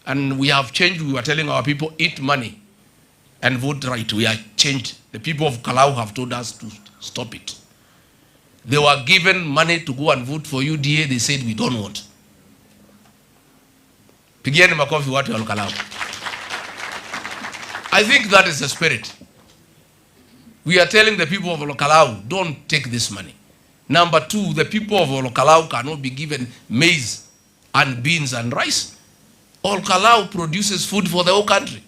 And we have changed. We were telling our people, eat money and vote right. We are changed. The people of Kalou have told us to stop it. They were given money to go and vote for UDA. They said, we don't want. Pigieni makofi watu wa Kalou. I think that is the spirit. We are telling the people of Kalou, don't take this money. Number two, the people of Kalou cannot be given maize and beans and rice. Kalou produces food for the whole country.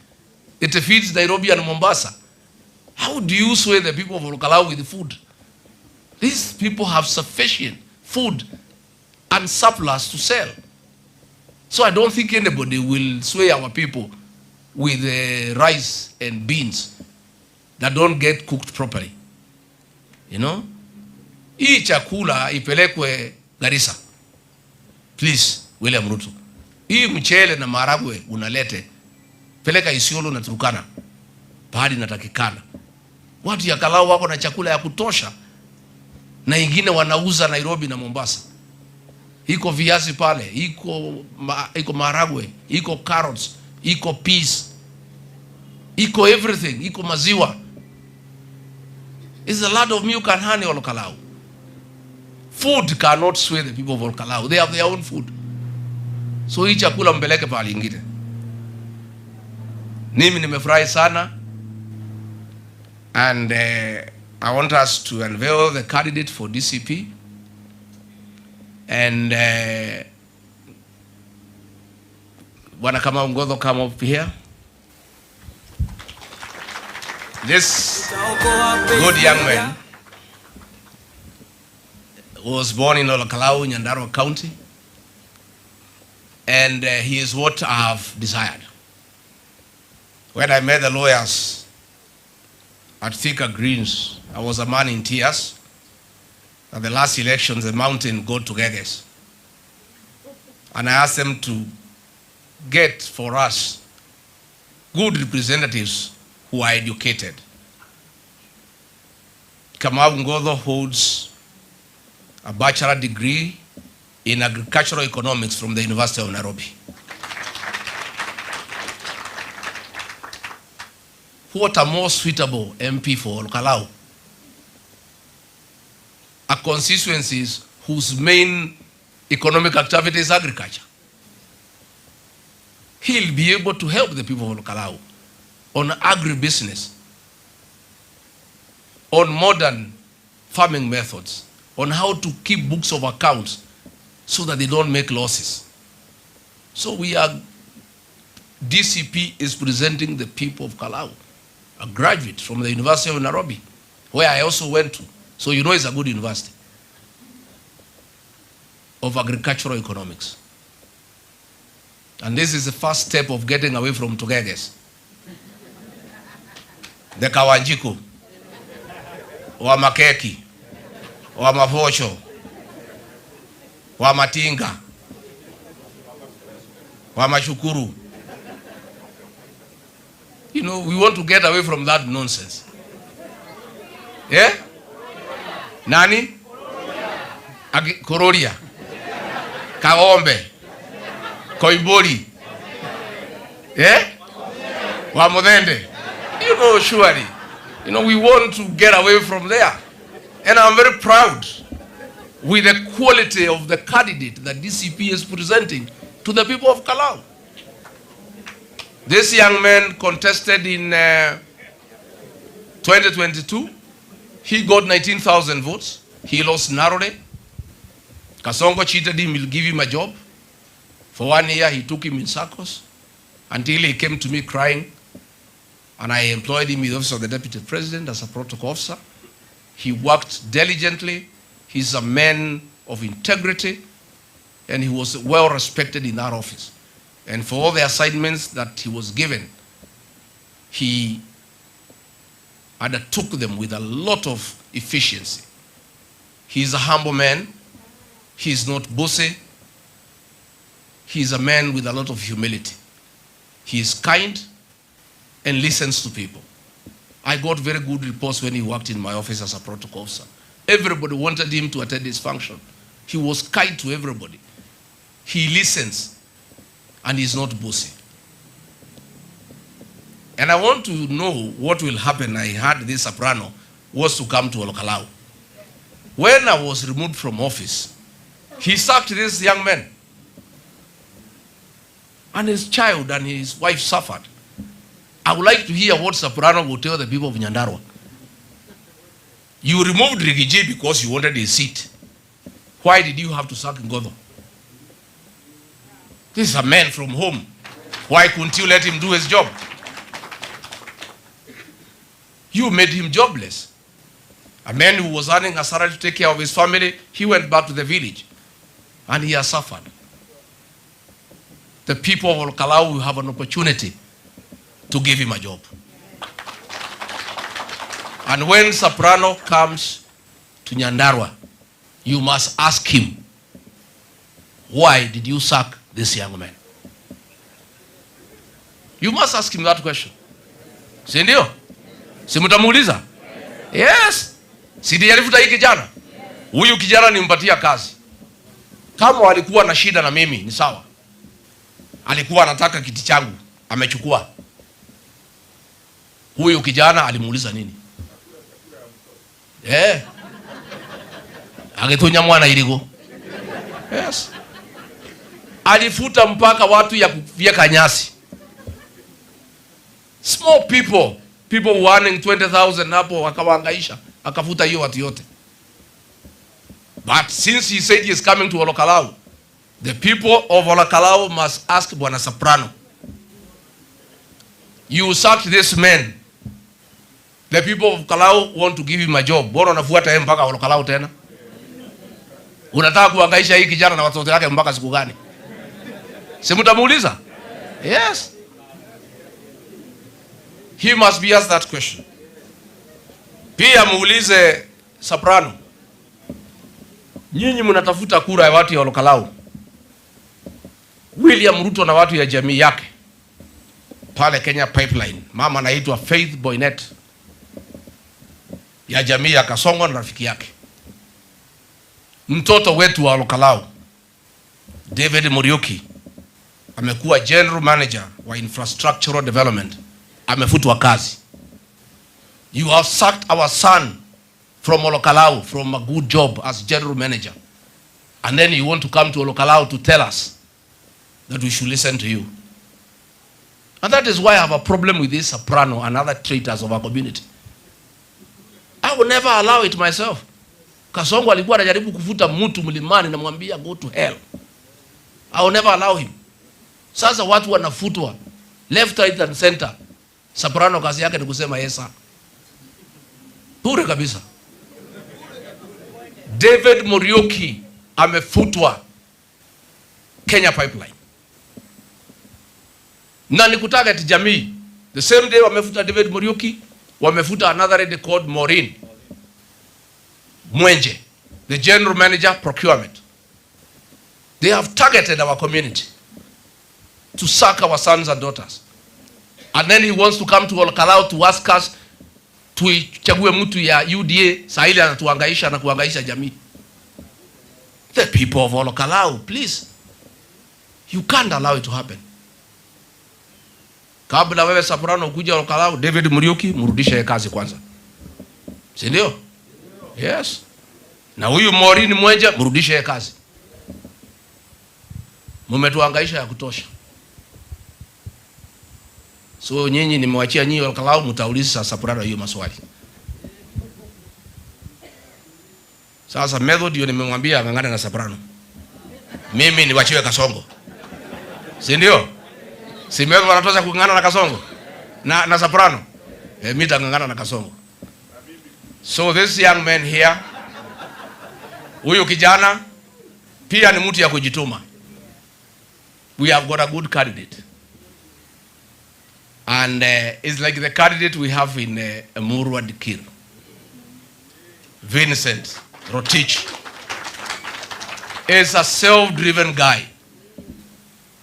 It feeds Nairobi and Mombasa. How do you sway the people of Kalou with food? These people have sufficient food and surplus to sell. So I don't think anybody will sway our people with rice and beans that don't get cooked properly. You know? Hii chakula ipelekwe Garissa. Please, William Ruto. Hii mchele na maharagwe unalete. Peleka Isiolo na Turkana. Pahali natakikana. Watu ya Kalou wako na chakula ya kutosha. Na ingine wanauza Nairobi na Mombasa. Iko viazi pale, iko maharagwe, iko carrots, iko peas, iko everything, iko maziwa. It's a lot of milk and honey all Kalou. Food cannot sway the people of Kalou. They have their own food. So hii chakula mpeleke pale ingine. Mimi nimefurahi sana. And I want us to unveil the candidate for DCP. And Bwana Kamau Ngodho, come up here. This good young man was born in Kalou, Nyandarua County. And he is what I have desired. When I met the lawyers at Thika Greens, I was a man in tears. At the last elections, the mountain got to Geges. And I asked them to get for us good representatives who are educated. Kamau Ngodho holds a bachelor degree in agricultural economics from the University of Nairobi. What a more suitable MP for Kalou? A constituencies whose main economic activity is agriculture. He'll be able to help the people of Kalou on agribusiness, on modern farming methods, on how to keep books of accounts so that they don't make losses. So DCP is presenting the people of Kalou, a graduate from the University of Nairobi, where I also went to. So you know it's a good university of agricultural economics. And this is the first step of getting away from Tugeges. The Kawanjiku, wa Makeki, wa Mavosho, wa Matinga, wa Mashukuru. You know, we want to get away from that nonsense. Yeah? Nani? Kororia. Kaombe. Koibori. Yeah? Wamodende. You know, surely. You know, we want to get away from there. And I'm very proud with the quality of the candidate that DCP is presenting to the people of Kalou. This young man contested in 2022. He got 19,000 votes. He lost narrowly. Kasongo cheated him, he'll give him a job. For 1 year, he took him in circles until he came to me crying. And I employed him in the office of the Deputy President as a protocol officer. He worked diligently. He's a man of integrity. And he was well respected in that office. And for all the assignments that he was given, he undertook them with a lot of efficiency. He's a humble man. He's not bossy. He's a man with a lot of humility. He is kind and listens to people. I got very good reports when he worked in my office as a protocol officer. Everybody wanted him to attend his function. He was kind to everybody. He listens, and he's not bossy. And I want to know what will happen. I heard this soprano was to come to Kalou. When I was removed from office, he sacked this young man. And his child and his wife suffered. I would like to hear what soprano will tell the people of Nyandarua. You removed Rigiji because you wanted a seat. Why did you have to sack Ngodho? This is a man from home. Why couldn't you let him do his job? You made him jobless. A man who was earning a salary to take care of his family, he went back to the village. And he has suffered. The people of Kalou will have an opportunity to give him a job. And when soprano comes to Nyandarua, you must ask him, why did you sack this young man? You must ask him that question. Si ndio? Si mtamuuliza? Yes. Si ndiye alifuta hii kijana? Huyu kijana nimpatia kazi. Kama walikuwa na shida na mimi, ni sawa. Alikuwa anataka kiti changu, amechukua. Huyu kijana alimuuliza nini? Agetonya mwana iligo. Yes. Alifuta mpaka watu ya kufieka nyasi. Small people earning 20,000 hapo wakawangaisha, akafuta hiyo watu yote. But since he said he is coming to Kalou, the people of Kalou must ask Bwana Soprano, you sacked this man. The people of Kalou want to give him a job. Bora unafuata yeye mpaka Kalou tena? Unataka kuhangaisha hii kijana na watoto wake mpaka siku gani? Si mtamuuliza? Yes. He must be asked that question. Pia muulize Soprano, nyinyi mnatafuta kura ya watu ya Kalou. William Ruto na watu ya jamii yake pale Kenya Pipeline, mama anaitwa Faith Boynet ya jamii ya Kasongo na rafiki yake. Mtoto wetu wa Kalou David Muriuki amekuwa general manager wa infrastructural development, amefutwa kazi. You have sacked our son from Kalou from a good job as general manager, and then you want to come to Kalou to tell us that we should listen to you. And that is why I have a problem with this soprano and other traitors of our community. I will never allow it myself. Kasongo alikuwa anajaribu kufuta mtu mlimani na mwambia go to hell. I will never allow him. Sasa watu wanafutwa left, right and center. Soprano kazi yake ni kusema yes sir. Pure kabisa. David Muriuki amefutwa Kenya Pipeline. Na nikutaka ati jamii. The same day wamefuta David Muriuki, wamefuta another lady called Maureen Mwenje, the general manager procurement. They have targeted our community to sack our sons and daughters. And then he wants to come to Kalou to ask us tuichague mtu ya UDA sahili anatuhangaisha na kuhangaisha jamii. The people of Kalou, please. You can't allow it to happen. Kabla wewe soprano kuja Kalou, David Muriuki mrudishe kazi kwanza. Si ndio? Yes. Na huyu Maureen Mwenje mrudishe kazi. Mmetuhangaisha ya kutosha. So nyinyi nimewachia nyinyi Kalou mtauliza soprano hiyo maswali. Sasa method ndio nimemwambia angangane na soprano. Mimi niwachiwe Kasongo. Si ndio? Si method wanatosha kungangana na Kasongo. Na soprano. Mimi nitangangana na Kasongo. So this young man here, huyu kijana pia ni mtu ya kujituma. We have got a good candidate. And it's like the candidate we have in Emurua Dikir. Vincent Rotich is a self-driven guy.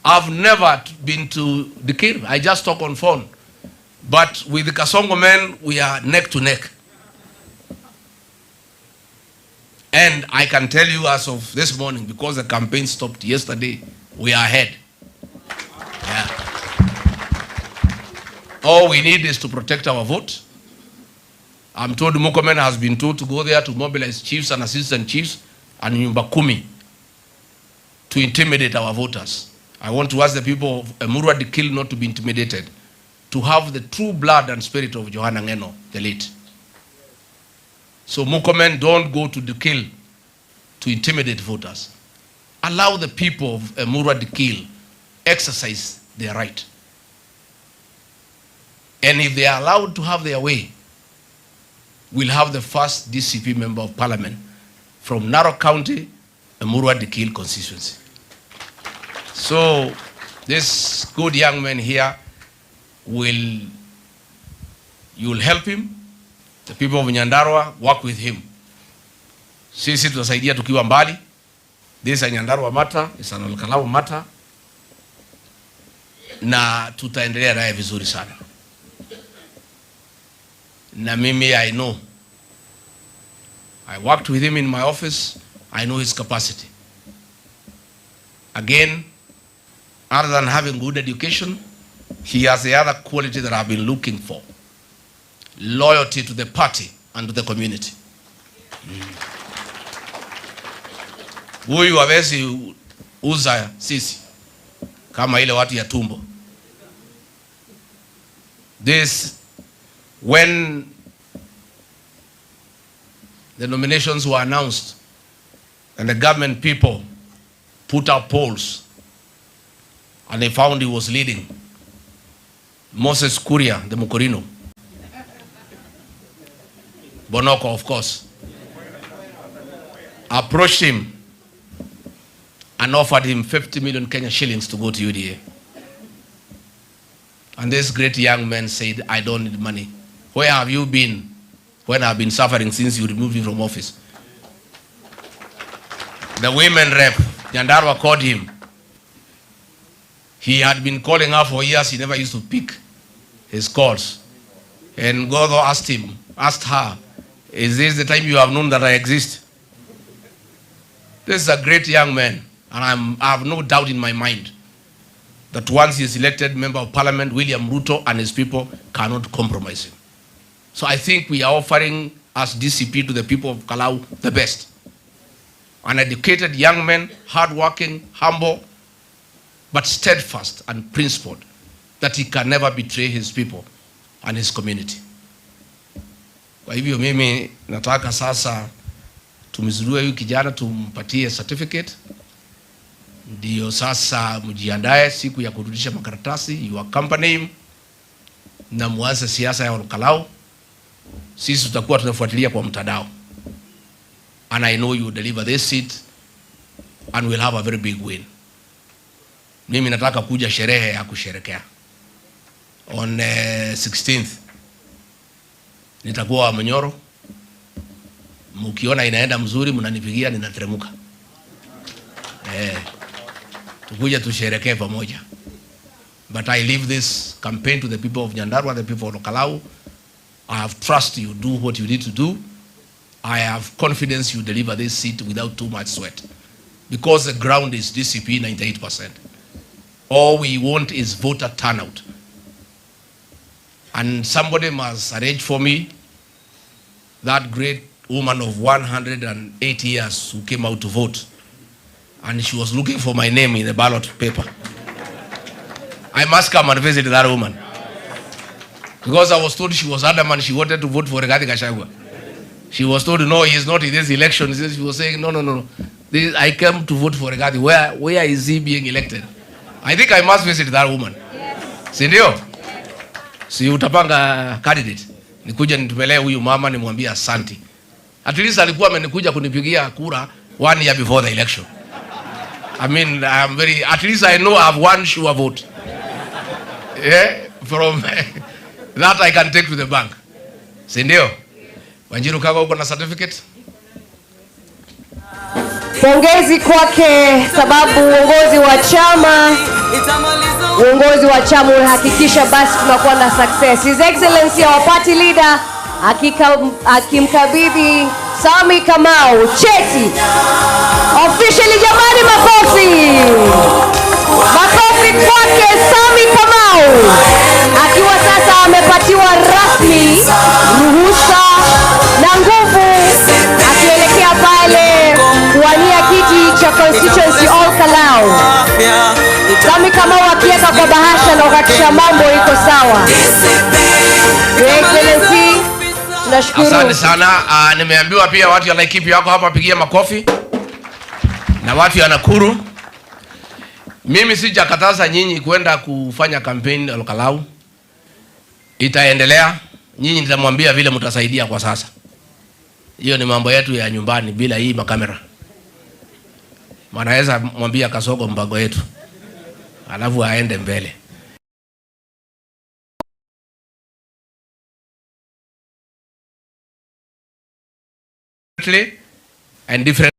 I've never been to Dikir. I just talk on phone. But with the Kasongo men, we are neck to neck. And I can tell you as of this morning, because the campaign stopped yesterday, we are ahead. Yeah. All we need is to protect our vote. I'm told Murkomen has been told to go there to mobilize chiefs and assistant chiefs and nyumba kumi to intimidate our voters. I want to ask the people of Emurua Dikir not to be intimidated, to have the true blood and spirit of Johanna Ngeno, the late. So Murkomen, don't go to Dikir to intimidate voters. Allow the people of Emurua Dikir exercise their right. And if they are allowed to have their way, we'll have the first DCP member of parliament from Narok County, Emurua Dikir constituency. So this good young man here you'll help him. The people of Nyandarua, work with him. Sisi tutasaidia tukiwa mbali. This is a Nyandarua matter, it's an Kalou matter. Na tutaendelea naye vizuri sana. Na mimi I know. I worked with him in my office. I know his capacity. Again, other than having good education, he has the other quality that I've been looking for. Loyalty to the party and to the community. Huyu hawezi uza sisi kama ile watu ya tumbo. When the nominations were announced and the government people put up polls and they found he was leading, Moses Kuria, the Mukorino, Bonoko, of course, approached him and offered him 50 million Kenya shillings to go to UDA. And this great young man said, I don't need money. Where have you been when I've been suffering since you removed me from office? The women rep, Nyandarua, called him. He had been calling her for years. He never used to pick his calls. And God asked her, is this the time you have known that I exist? This is a great young man. And I have no doubt in my mind that once he is elected member of parliament, William Ruto and his people cannot compromise him. So I think we are offering as DCP to the people of Kalou the best. An educated young man, hardworking, humble, but steadfast and principled, that he can never betray his people and his community. Kwa hivyo mimi nataka sasa tumzurue huyu kijana tumpatie certificate. Ndio sasa mjiandae siku ya kurudisha makaratasi, you accompany him na muanze siasa ya Kalou. Sisi tutakuwa tunafuatilia kwa mtandao. And I know you will deliver this seat and we'll have a very big win. Mimi nataka kuja sherehe ya kusherekea. On 16th nitakuwa Manyora. Mkiona inaenda mzuri mnanipigia, ninateremuka. Tukuja tusherekee pamoja. But I leave this campaign to the people of Nyandarua, the people of Kalou. I have trust you do what you need to do. I have confidence you deliver this seat without too much sweat. Because the ground is DCP 98%. All we want is voter turnout. And somebody must arrange for me that great woman of 108 years who came out to vote. And she was looking for my name in the ballot paper. I must come and visit that woman. Because I was told she was adamant she wanted to vote for rigathigachagua. She was told, no, he is not in this election. She was saying, no. I came to vote for Rigathi. Where is he being elected? I think I must visit that woman. Yes. Si ndio? Yes. Si utapanga candidate. Nikuja nitupelee huyu mama nimwambie asante. At least alikuwa amenikuja kunipigia kura 1 year before the election. I mean, at least I know I have one sure vote. Yeah? From that I can take to the bank. Si ndio? Wanjiru Kago uko na certificate? Pongezi kwake sababu uongozi wa chama unahakikisha basi tunakuwa na success. His Excellency our party leader akimkabidhi Sami Kamau, cheti. Officially jamani, makofi. Makofi kwake Sami Kamau. Akiwa sasa amepatiwa rasmi ruhusa na nguvu akielekea pale kuwania kiti cha constituency all Kalou. Sami Kamau akiweka kwa bahasha na kuhakikisha mambo iko sawa. Excellency, tunashukuru. Asante sana. Nimeambiwa pia watu ya Laikipia wako hapa, pigia makofi. Na watu ya Nakuru. Mimi sijakataza nyinyi kwenda kufanya campaign Kalou. Itaendelea. Nyinyi nitamwambia vile mtasaidia kwa sasa. Hiyo ni mambo yetu ya nyumbani bila hii makamera. Manaweza mwambia Kasogo mbago yetu. Alafu aende mbele. And different